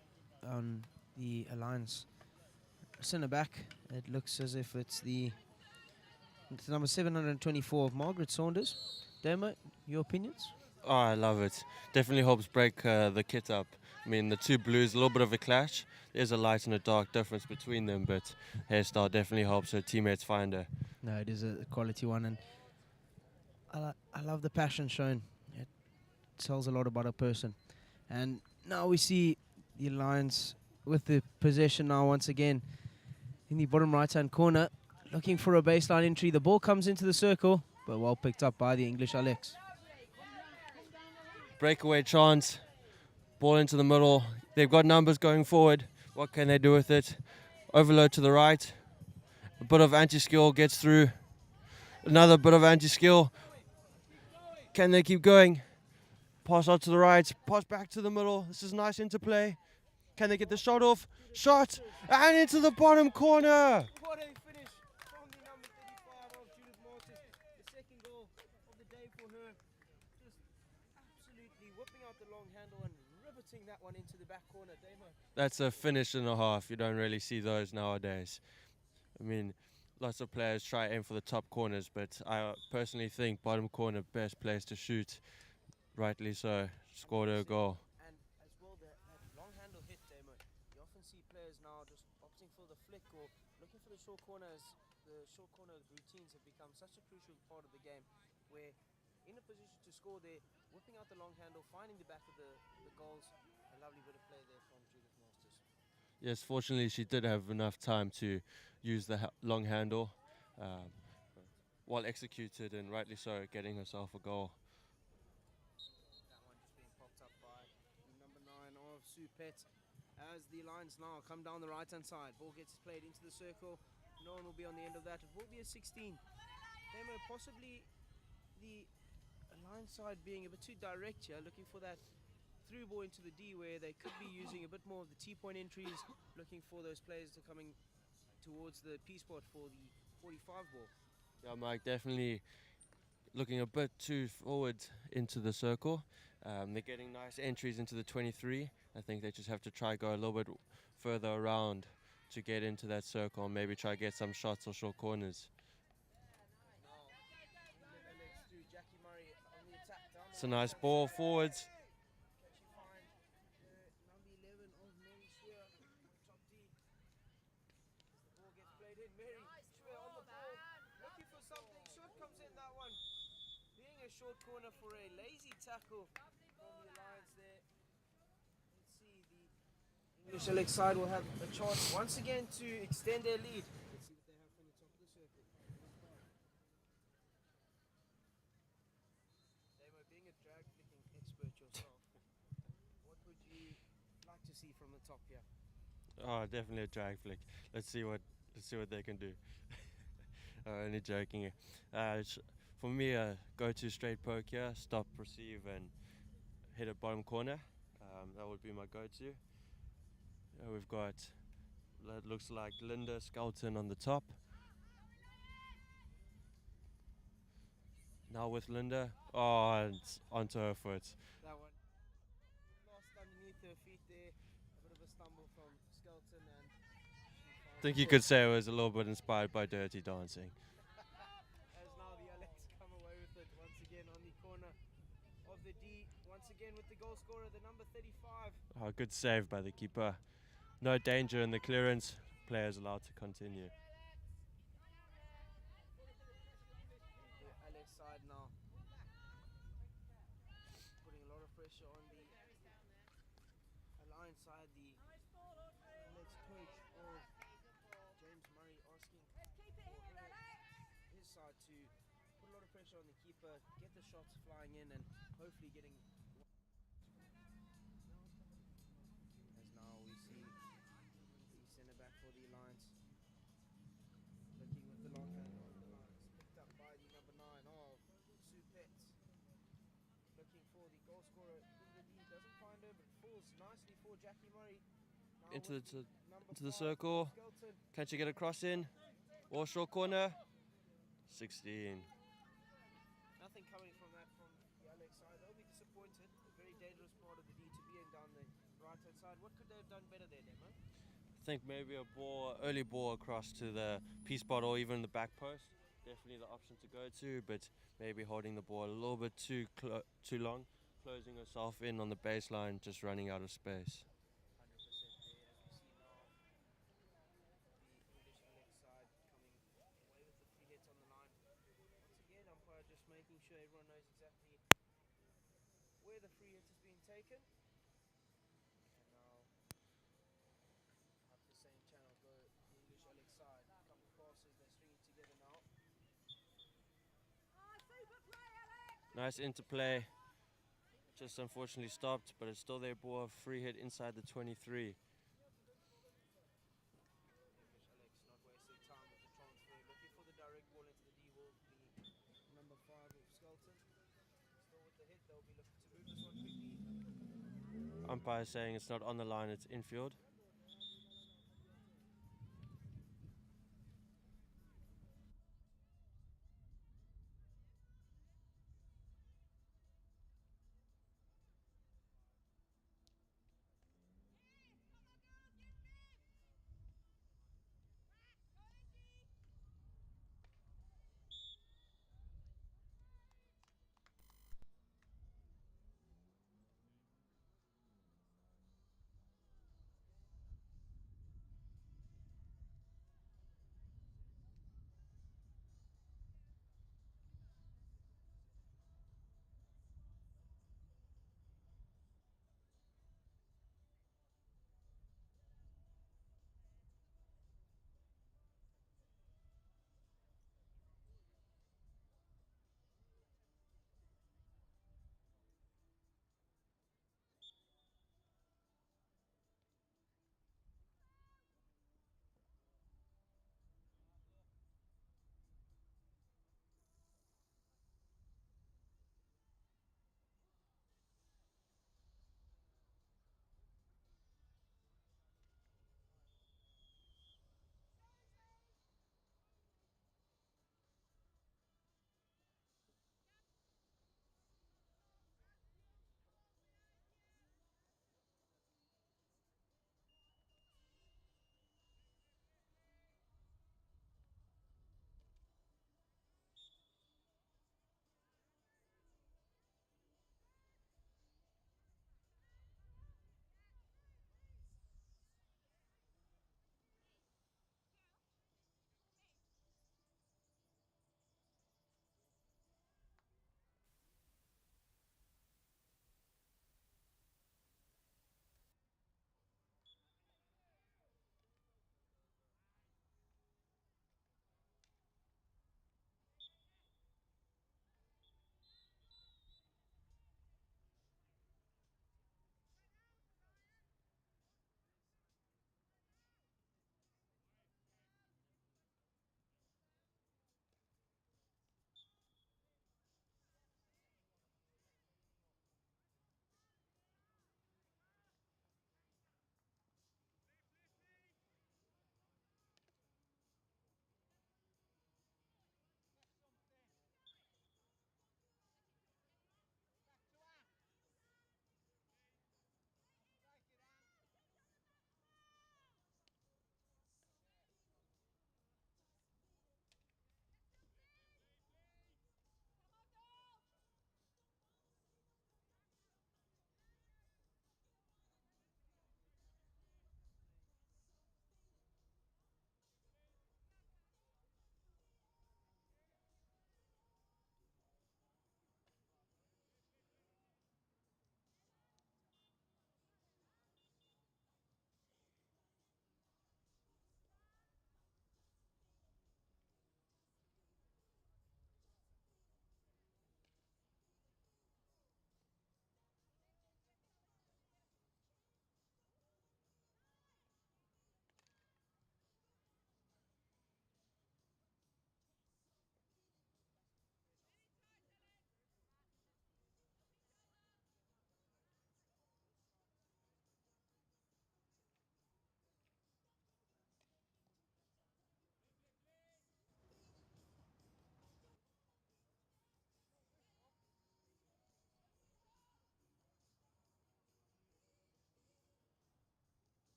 on the Alliance centre back. It looks as if it's number 724 of Margaret Saunders. Demo, your opinions? Oh, I love it. Definitely helps break the kit up. I mean, the two blues, a little bit of a clash. There's a light and a dark difference between them, but hairstyle definitely helps her teammates find her. No, it is a quality one, and I love the passion shown. It tells a lot about a person. And now we see the Alliance with the possession now once again in the bottom right-hand corner, looking for a baseline entry. The ball comes into the circle, but well picked up by the English Alex. Breakaway chance, ball into the middle. They've got numbers going forward. What can they do with it? Overload to the right. A bit of anti-skill gets through. Another bit of anti-skill. Can they keep going? Pass out to the right, pass back to the middle. This is nice interplay. Can they get the shot off? Shot! And into the bottom corner! What a finish from the number 35 of Judith Martin. The second goal of the day for her. Just absolutely whipping out the long handle and riveting that one into the back corner. Damo. That's a finish and a half. You don't really see those nowadays. I mean, lots of players try aim for the top corners, but I personally think bottom corner, best place to shoot. Rightly so. Scored her goal. And as well, that long handle hit, Damo. You often see players now just opting for the flick or looking for the short corners. The short corner routines have become such a crucial part of the game, where in a position to score, they're whipping out the long handle, finding the back of the goals. A lovely bit of play there from Judith Masters. Yes, fortunately she did have enough time to use the long handle. Well executed and rightly so, getting herself a goal. That one just being popped up by number 9 of Sue Pett. As the Lions now come down the right-hand side. Ball gets played into the circle. No one will be on the end of that. It will be a 16. Demo, possibly the Lions side being a bit too direct here, looking for that through ball into the D where they could be using a bit more of the T-point entries, looking for those players to coming towards the P-spot for the 45 ball. Yeah, Mike, definitely looking a bit too forward into the circle. They're getting nice entries into the 23. I think they just have to try go a little bit further around to get into that circle and maybe try get some shots or short corners. It's a nice ball forwards. Number 11 of Mary Shear, top D. As the ball gets played in, Mary Shear on the ball, looking for something. Shot comes in that one. Being a short corner for a lazy tackle from the Alliance there. Let's see, the English Alex side will have a chance once again to extend their lead. Let's see what they have from the top of the circle. Damo, being a drag flicking expert yourself, what would you like to see from the top here? Oh, definitely a drag flick. Let's see what they can do. Only joking. For me, go to straight poke here, stop, receive, and hit a bottom corner. That would be my go-to. We've got, that looks like Linda Skelton on the top. Now with Linda, oh, and it's onto her foot. That one lost underneath her feet there. A bit of a stumble from Skelton, and I think you could say it was a little bit inspired by Dirty Dancing. as now the Alex come away with it once again on the corner of the D. Once again with the goal scorer, the number 35. Oh, good save by the keeper. No danger in the clearance. Players allowed to continue. The Alex side now putting a lot of pressure on the Alliance side. The Alex coach of James Murray asking his side to put a lot of pressure on the keeper, get the shots flying in, and hopefully getting. As now we see the centre back for the Alliance looking with the long hand on the Alliance, picked up by the number 9 of Supet. Looking for the goal scorer in the lead, doesn't find her, but falls nicely for Jackie Murray. Now Into with the number 5, circle. Skelton. Can't you get a cross in? Or short corner? 16. Nothing coming from that from the Alex side. They'll be disappointed. A very dangerous part of the D to be in down the right hand side. What could they have done better there, Demo? I think maybe a early ball across to the P spot or even the back post. Definitely the option to go to, but maybe holding the ball a little bit too long, closing herself in on the baseline, just running out of space. 100% there, as we see now the English Alex side coming away with the free hits on the line. Once again, umpire just making sure everyone knows exactly where the free hit is being taken. And now up the same channel go the English Alex side. A couple passes, they're stringing together now. Nice interplay. Just unfortunately stopped, but it's still their ball. A free hit inside the 23. English Alex not wasting time with the transfer, looking for the direct ball into the D ball. The number 5 of Skelton. Still with the hit, they'll be looking to move this one quickly. Umpire saying it's not on the line, it's infield.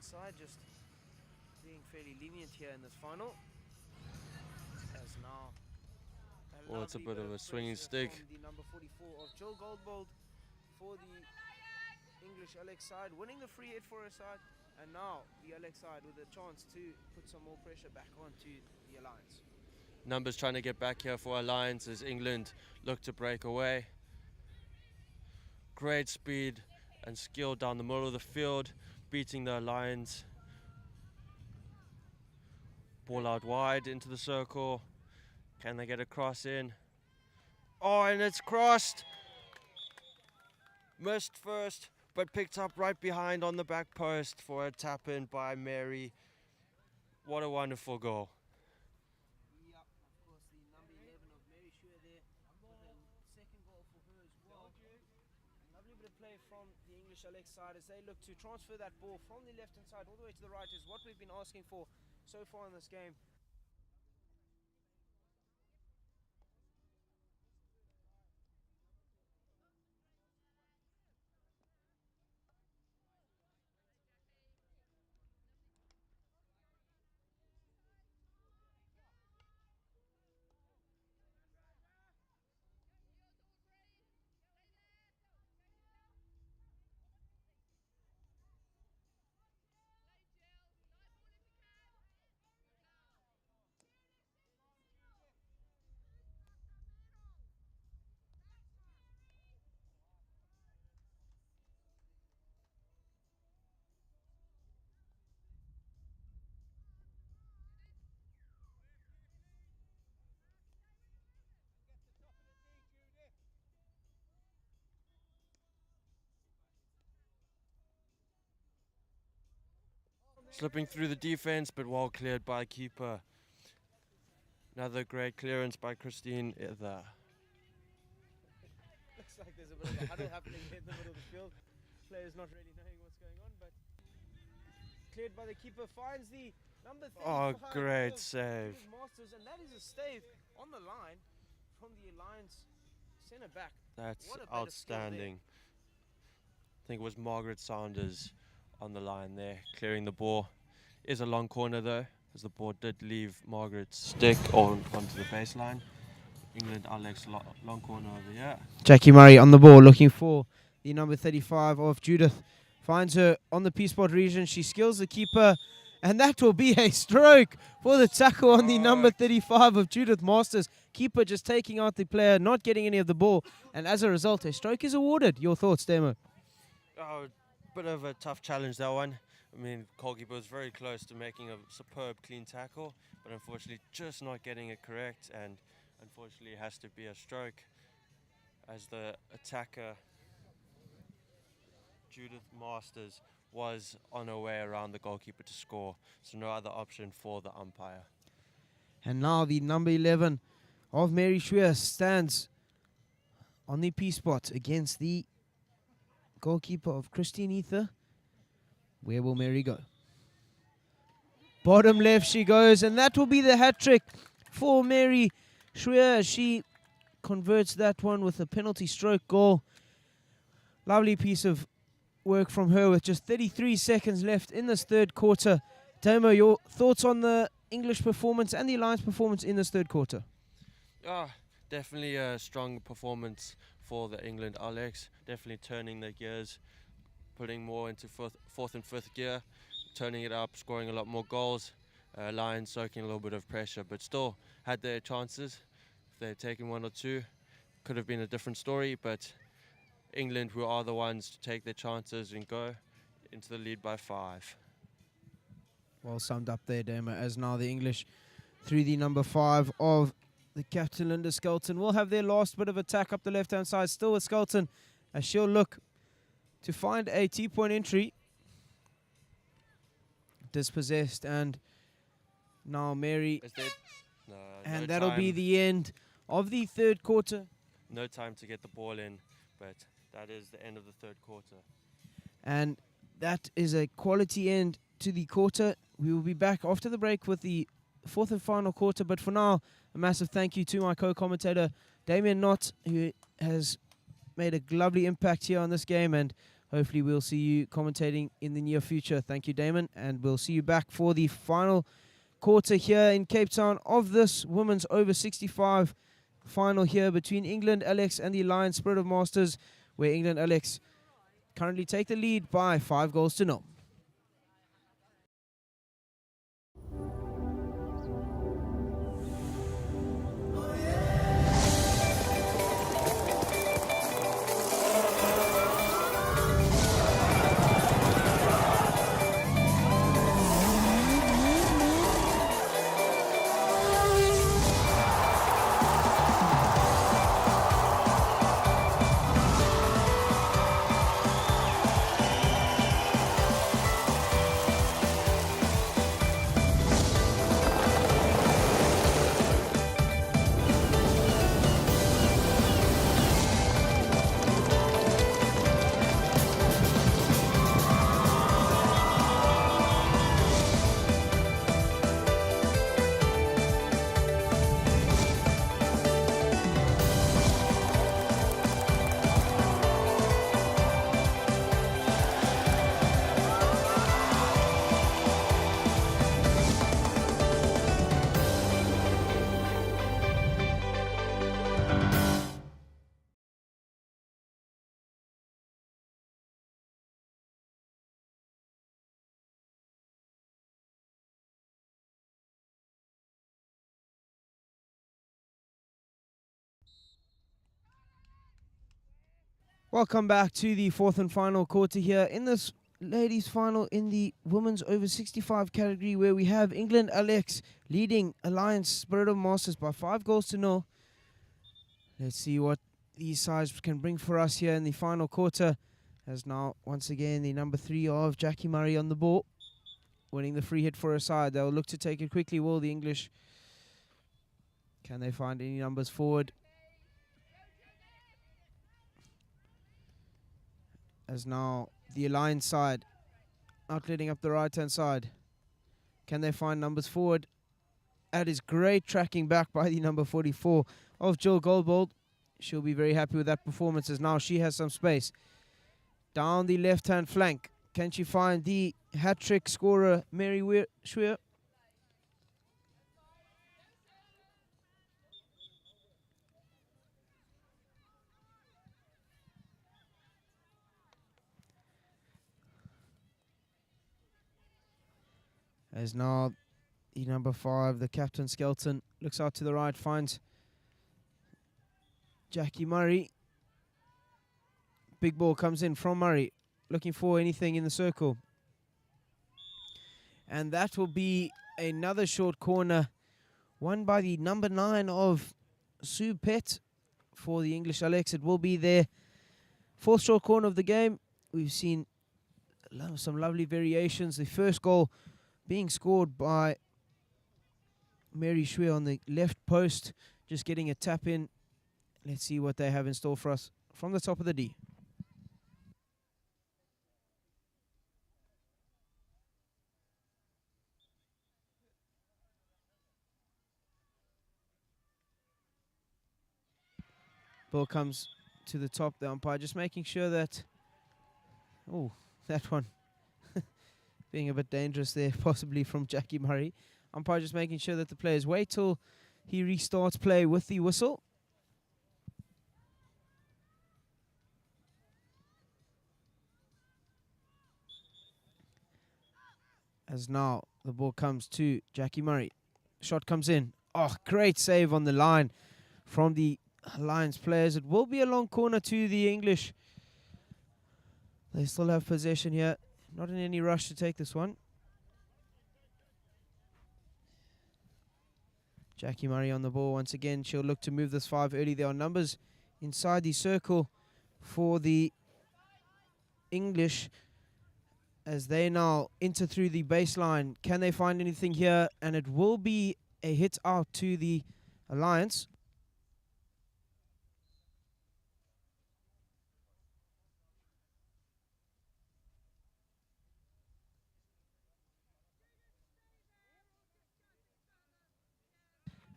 side just being fairly lenient here in this final. As now Oh, it's a lovely bit of a swinging pressure stick. from the number 44 of Jill Goldbold for the English Alex side, winning the free hit for her side. And now the Alex side with a chance to put some more pressure back onto the Alliance. Numbers trying to get back here for Alliance as England look to break away. Great speed and skill down the middle of the field, beating the Alliance. Ball out wide into the circle. Can they get a cross in? Oh, and it's crossed. Missed first, but picked up right behind on the back post for a tap in by Mary. What a wonderful goal. Yeah, of course, the number 11 of Mary Schuer there with a second goal for her as well. Lovely bit of play from the English Alex side as they look to transfer that ball from the left hand side all the way to the right, is what we've been asking for so far in this game. Slipping through the defense, but well cleared by keeper. Another great clearance by Christine Ither. Looks like there's a bit of a huddle happening in the middle of the field. Players not really knowing what's going on, but cleared by the keeper, finds the number 35. Oh, great of save. Judith Masters, and that is a stave on the line from the Alliance centre back. That's What a bit of skill there. outstanding. I think it was Margaret Saunders on the line there, clearing the ball. Is a long corner though, as the ball did leave Margaret's stick onto the baseline. England Alex long corner over here. Jackie Murray on the ball, looking for the number 35 of Judith. Finds her on the P-spot region. She skills the keeper, and that will be a stroke for the tackle on the number 35 of Judith Masters. Keeper just taking out the player, not getting any of the ball, and as a result, a stroke is awarded. Your thoughts, Demo? Oh, bit of a tough challenge, that one. I mean, goalkeeper was very close to making a superb clean tackle, but unfortunately just not getting it correct, and unfortunately it has to be a stroke as the attacker, Judith Masters, was on her way around the goalkeeper to score, so no other option for the umpire. And now the number 11 of Mary Schuer stands on the P-spot against the goalkeeper of Christine Ether. Where will Mary go? Bottom left she goes, and that will be the hat-trick for Mary Schuer. She converts that one with a penalty stroke goal. Lovely piece of work from her with just 33 seconds left in this third quarter. Damo, your thoughts on the English performance and the Alliance performance in this third quarter? Definitely a strong performance for the England Alex. Definitely turning their gears, putting more into fourth and fifth gear, turning it up, scoring a lot more goals. Lions soaking a little bit of pressure, but still had their chances. If they had taken one or two, could have been a different story, but England, who are the ones to take their chances and go into the lead by 5. Well summed up there, Damo, as now the English, through the number 5 of the captain, Linda Skelton, will have their last bit of attack up the left-hand side, still with Skelton, as she'll look to find a T-point entry. Dispossessed, and now Mary, and no that'll be the end of the third quarter. No time to get the ball in, but that is the end of the third quarter. And that is a quality end to the quarter. We will be back after the break with the fourth and final quarter, but for now, a massive thank you to my co-commentator Damien Knott, who has made a lovely impact here on this game, and hopefully we'll see you commentating in the near future. Thank you, Damon, and we'll see you back for the final quarter here in Cape Town of this women's over 65 final here between England Alex and the Alliance Spirit of Masters, where England Alex currently take the lead by 5-0. Welcome back to the fourth and final quarter here in this ladies final in the women's over 65 category, where we have England Alex leading Alliance Spirit of Masters by 5-0. Let's see what these sides can bring for us here in the final quarter, as now once again the number 3 of Jackie Murray on the ball, winning the free hit for her side. They'll look to take it quickly, will the English? Can they find any numbers forward? As now the Alliance side outletting up the right hand side. Can they find numbers forward? That is great tracking back by the number 44 of Jill Goldbold. She'll be very happy with that performance, as now she has some space. Down the left hand flank. Can she find the hat-trick scorer Mary Schwer? As now the number 5, the captain Skelton, looks out to the right, finds Jackie Murray. Big ball comes in from Murray, looking for anything in the circle. And that will be another short corner, won by the number 9 of Sue Pett for the English Alex. It will be their fourth short corner of the game. We've seen some lovely variations. The first goal being scored by Mary Schwer on the left post, just getting a tap in. Let's see what they have in store for us from the top of the D. Ball comes to the top, the umpire just making sure that, oh, that one being a bit dangerous there, possibly from Jackie Murray. Umpire just making sure that the players wait till he restarts play with the whistle. As now the ball comes to Jackie Murray. Shot comes in. Oh, great save on the line from the Alliance players. It will be a long corner to the English. They still have possession here. Not in any rush to take this one. Jackie Murray on the ball once again. She'll look to move this 5 early. There are numbers inside the circle for the English as they now enter through the baseline. Can they find anything here? And it will be a hit out to the Alliance.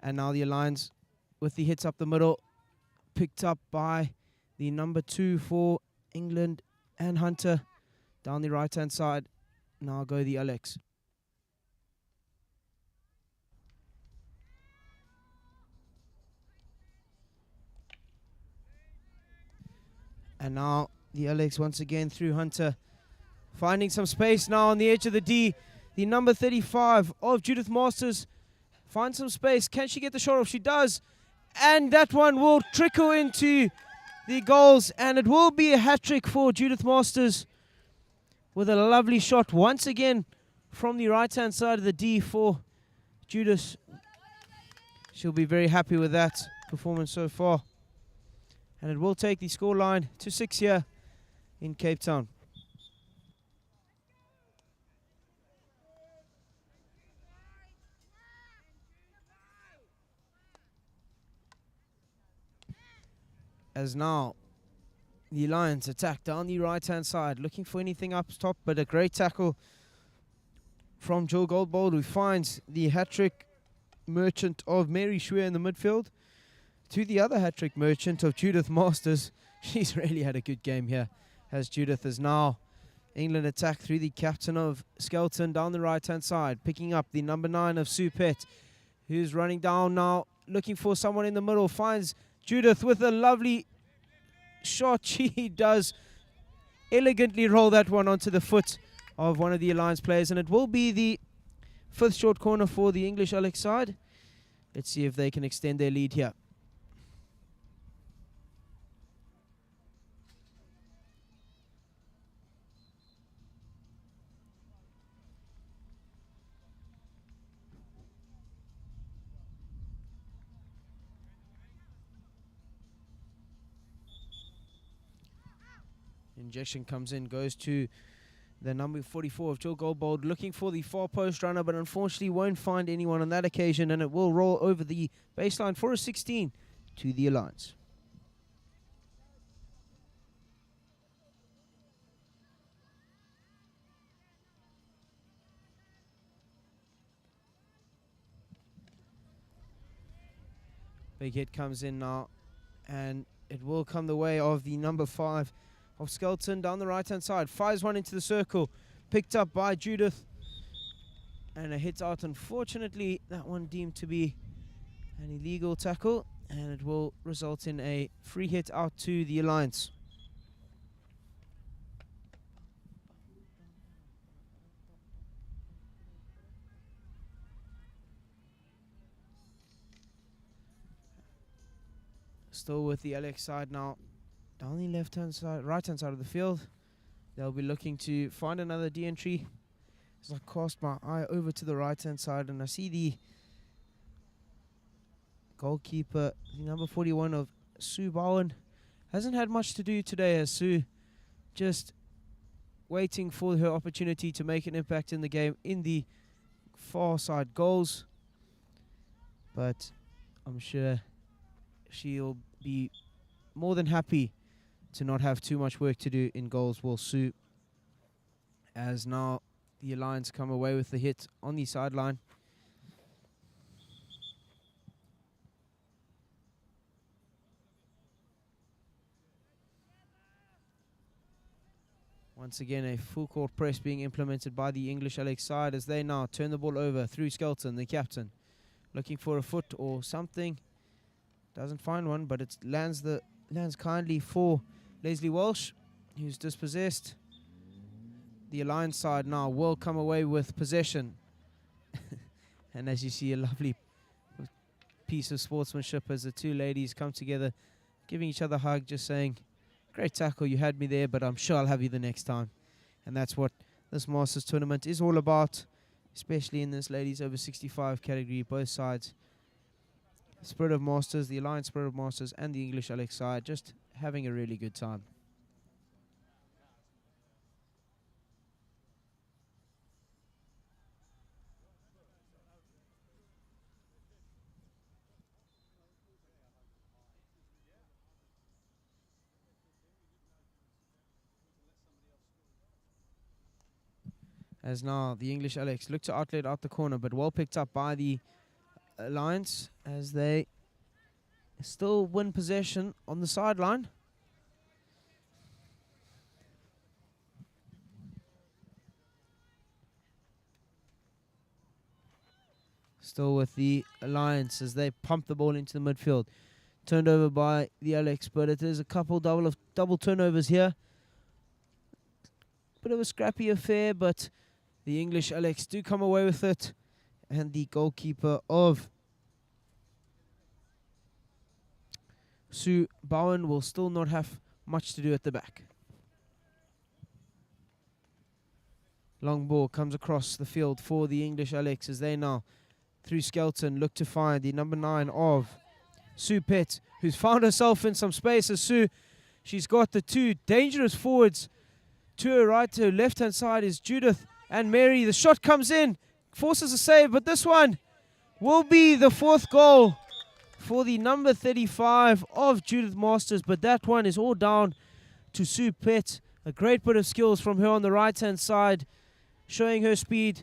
And now the Alliance with the hits up the middle, picked up by the number 2 for England and Hunter down the right-hand side. Now go the Alex. And now the Alex once again through Hunter. Finding some space now on the edge of the D. The number 35 of Judith Masters finds some space. Can she get the shot off? She does. And that one will trickle into the goals. And it will be a hat-trick for Judith Masters with a lovely shot once again from the right-hand side of the D for Judith. She'll be very happy with that performance so far. And it will take the scoreline to 6 here in Cape Town. As now the Lions attack down the right-hand side, looking for anything up top, but a great tackle from Joe Goldbold, who finds the hat-trick merchant of Mary Schwer in the midfield to the other hat-trick merchant of Judith Masters. She's really had a good game here, as Judith is now England attack through the captain of Skelton down the right-hand side, picking up the number 9 of Sue Pett, who's running down now, looking for someone in the middle, finds Judith with a lovely shot. She does elegantly roll that one onto the foot of one of the Alliance players, and it will be the 5th short corner for the English Alex side. Let's see if they can extend their lead here. Injection comes in, goes to the number 44 of Jill Goldbold, looking for the far post runner, but unfortunately won't find anyone on that occasion, and it will roll over the baseline for a 16 to the Alliance. Big hit comes in now, and it will come the way of the number 5 of Skelton down the right-hand side. Fires one into the circle, picked up by Judith, and a hit out. Unfortunately, that one deemed to be an illegal tackle, and it will result in a free hit out to the Alliance. Still with the Alex side now. Down the left-hand side, right-hand side of the field, they'll be looking to find another D entry. As I cast my eye over to the right-hand side, and I see the goalkeeper, the number 41 of Sue Bowen, hasn't had much to do today, as Sue just waiting for her opportunity to make an impact in the game in the far side goals. But I'm sure she'll be more than happy to not have too much work to do in goals, will Sue, as now the Alliance come away with the hit on the sideline. Once again, a full court press being implemented by the English Alex side, as they now turn the ball over through Skelton, the captain, looking for a foot or something. Doesn't find one, but it lands kindly for Leslie Walsh, who's dispossessed. The Alliance side now will come away with possession. And as you see, a lovely piece of sportsmanship as the two ladies come together, giving each other a hug, just saying, great tackle, you had me there, but I'm sure I'll have you the next time. And that's what this Masters tournament is all about, especially in this ladies over 65 category, both sides. Spirit of Masters, the Alliance Spirit of Masters, and the English Alex side just having a really good time. As now the English Alex look to outlet out the corner, but well picked up by the Alliance as they still win possession on the sideline. Still with the Alliance as they pump the ball into the midfield. Turned over by the Alex, but it is a couple double turnovers here. Bit of a scrappy affair, but the English Alex do come away with it. And the goalkeeper of Sue Bowen will still not have much to do at the back. Long ball comes across the field for the English Alex as they now, through Skelton, look to find the number 9 of Sue Pett, who's found herself in some space. As Sue, she's got the two dangerous forwards to her right. To her left-hand side is Judith and Mary. The shot comes in, forces a save, but this one will be the 4th goal for the number 35 of Judith Masters. But that one is all down to Sue Pett. A great bit of skills from her on the right-hand side, showing her speed,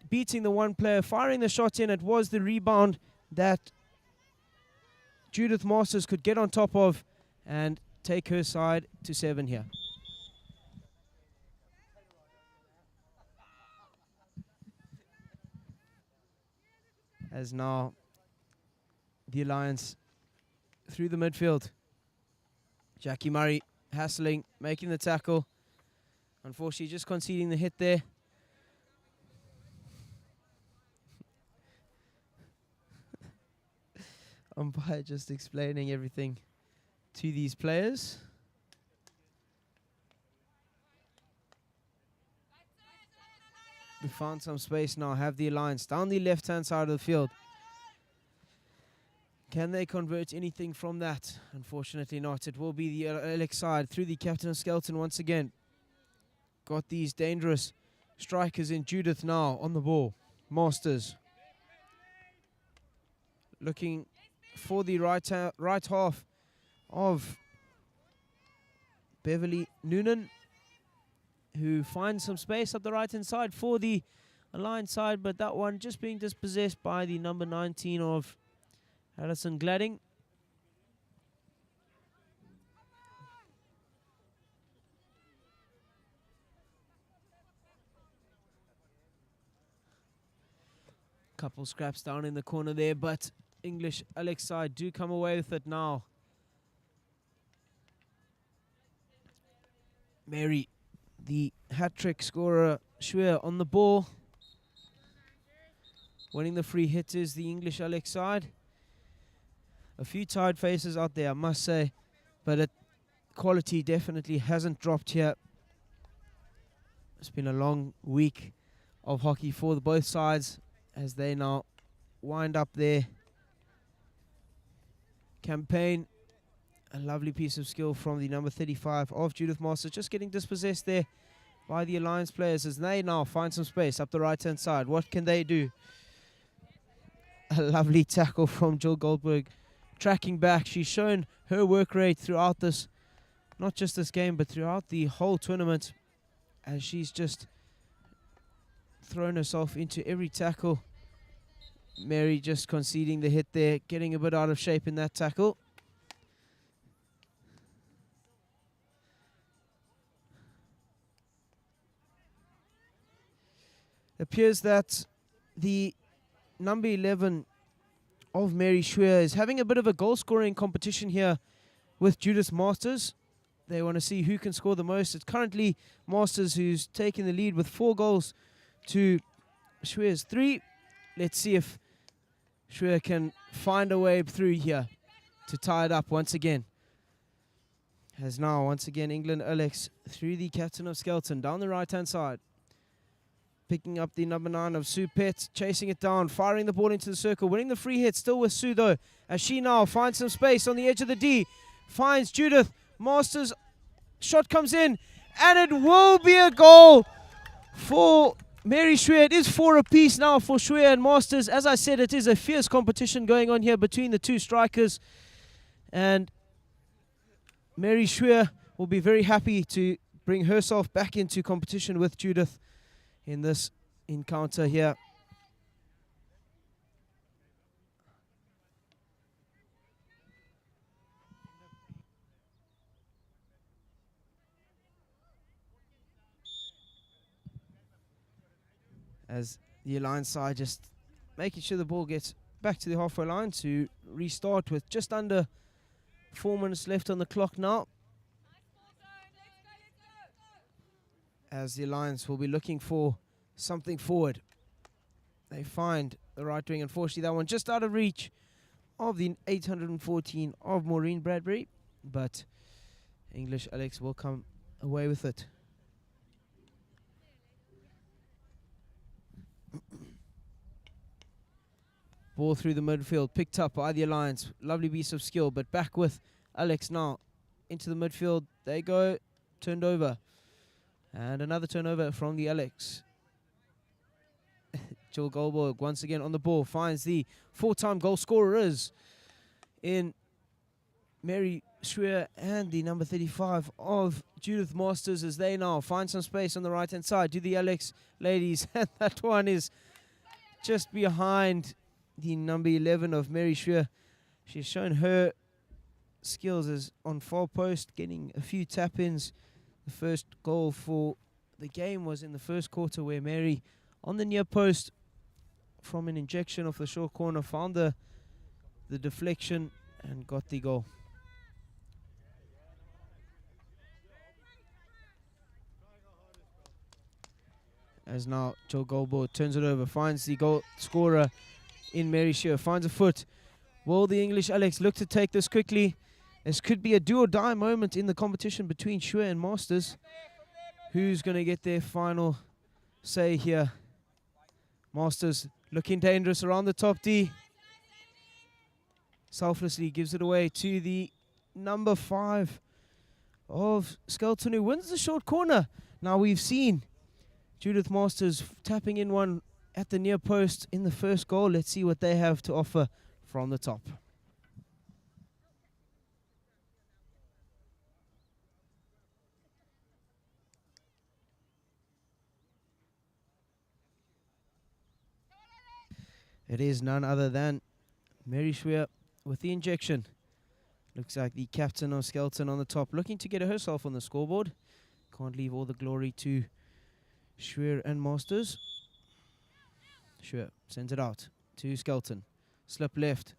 beating the one player, firing the shot in. It was the rebound that Judith Masters could get on top of and take her side to 7 here. As now the Alliance through the midfield. Jackie Murray hassling, making the tackle. Unfortunately, just conceding the hit there. Umpire just explaining everything to these players. We found some space now, have the Alliance down the left-hand side of the field. Can they convert anything from that? Unfortunately not. It will be the Alex side through the captain of Skelton once again. Got these dangerous strikers in. Judith now on the ball. Masters looking for the right half of Beverly Noonan, who finds some space up the right-hand side for the Alliance side, but that one just being dispossessed by the number 19 of Alison Gladding. Couple scraps down in the corner there, but English Alex side do come away with it now. Mary, the hat-trick scorer, Schwer on the ball. Winning the free hit is the English Alex side. A few tired faces out there, I must say, but quality definitely hasn't dropped here. It's been a long week of hockey for both sides as they now wind up their campaign. A lovely piece of skill from the number 35 of Judith Masters, just getting dispossessed there by the Alliance players as they now find some space up the right-hand side. What can they do? A lovely tackle from Jill Goldberg, tracking back. She's shown her work rate throughout this, not just this game, but throughout the whole tournament, as she's just thrown herself into every tackle. Mary just conceding the hit there, getting a bit out of shape in that tackle. Appears that the number 11 of Mary Schwer is having a bit of a goal-scoring competition here with Judith Masters. They want to see who can score the most. It's currently Masters who's taking the lead with 4 goals to Schwer's 3. Let's see if Schwer can find a way through here to tie it up once again. As now, once again, England Alex through the captain of Skelton down the right-hand side. Picking up the number 9 of Sue Pett, chasing it down, firing the ball into the circle, winning the free hit, still with Sue though, as she now finds some space on the edge of the D, finds Judith Masters, shot comes in, and it will be a goal for Mary Schwer. It is 4 apiece now for Schwer and Masters. As I said, it is a fierce competition going on here between the two strikers, and Mary Schwer will be very happy to bring herself back into competition with Judith in this encounter here. As the Alliance side just making sure the ball gets back to the halfway line to restart with just under 4 minutes left on the clock now. As the Alliance will be looking for something forward. They find the right wing. Unfortunately, that one just out of reach of the 814 of Maureen Bradbury. But English Alex will come away with it. Ball through the midfield, picked up by the Alliance. Lovely piece of skill, but back with Alex now. Into the midfield, they go, turned over. And another turnover from the Alex. Jill Goldberg once again on the ball, finds the 4-time goal scorers in Mary Schwer and the number 35 of Judith Masters, as they now find some space on the right hand side to the Alex ladies. And that one is just behind the number 11 of Mary Schwer. She's shown her skills as on far post, getting a few tap-ins. The first goal for the game was in the first quarter, where Mary on the near post from an injection off the short corner found the deflection and got the goal. As now Joe Goldberg turns it over, finds the goal scorer in Mary Schwer, finds a foot. Will the English Alex look to take this quickly? This could be a do or die moment in the competition between Schwer and Masters. Who's going to get their final say here? Masters looking dangerous around the top D. Selflessly gives it away to the number 5 of Skelton, who wins the short corner. Now we've seen Judith Masters tapping in one at the near post in the first goal. Let's see what they have to offer from the top. It is none other than Mary Schwer with the injection. Looks like the captain of Skelton on the top, looking to get herself on the scoreboard. Can't leave all the glory to Schwer and Masters. Schwer sends it out to Skelton. Slip left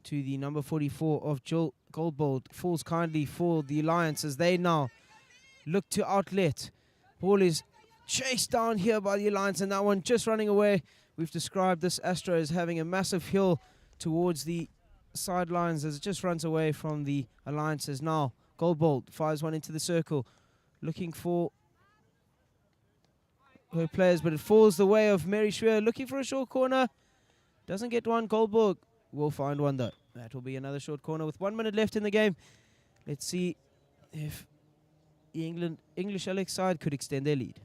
to the number 44 of Jill Goldbold. Falls kindly for the Alliance as they now look to outlet. Ball is chased down here by the Alliance, and that one just running away. We've described this Astro as having a massive hill towards the sidelines as it just runs away from the Alliances. Now Goldbold fires one into the circle, looking for her players, but it falls the way of Mary Schwer, looking for a short corner. Doesn't get one. Goldberg will find one though. That will be another short corner with 1 minute left in the game. Let's see if the English Alex side could extend their lead.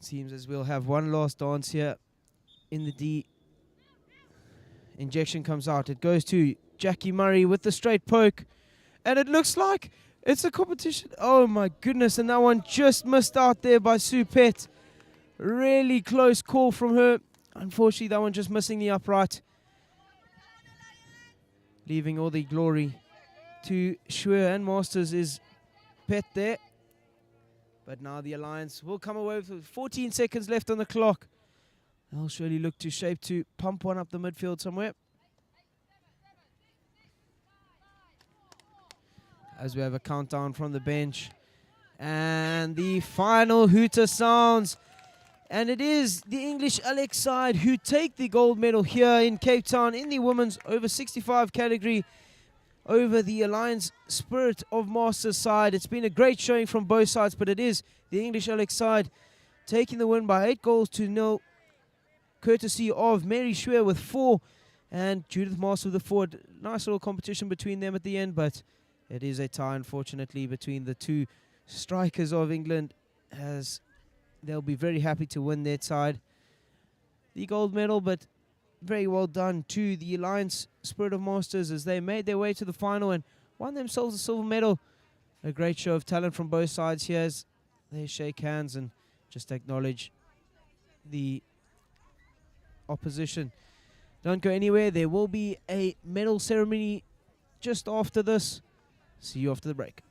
Seems as we'll have one last dance here in the D. Injection comes out. It goes to Jackie Murray with the straight poke. And it looks like it's a competition. Oh my goodness. And that one just missed out there by Sue Pett. Really close call from her. Unfortunately, that one just missing the upright. Leaving all the glory to Schwer and Masters is Pett there. But now the Alliance will come away with 14 seconds left on the clock. They'll surely look to shape to pump one up the midfield somewhere. As we have a countdown from the bench. And the final hooter sounds. And it is the English Alex side who take the gold medal here in Cape Town in the women's over 65 category over the Alliance Spirit of Masters side. It's been a great showing from both sides, but it is the English Alex side taking the win by 8-0, courtesy of Mary Schwer with 4 and Judith Masters with a 4. Nice little competition between them at the end, but it is a tie, unfortunately, between the two strikers of England, as they'll be very happy to win their side the gold medal, but very well done to the Alliance Spirit of Masters as they made their way to the final and won themselves a silver medal. A great show of talent from both sides here as they shake hands and just acknowledge the opposition. Don't go anywhere. There will be a medal ceremony just after this. See you after the break.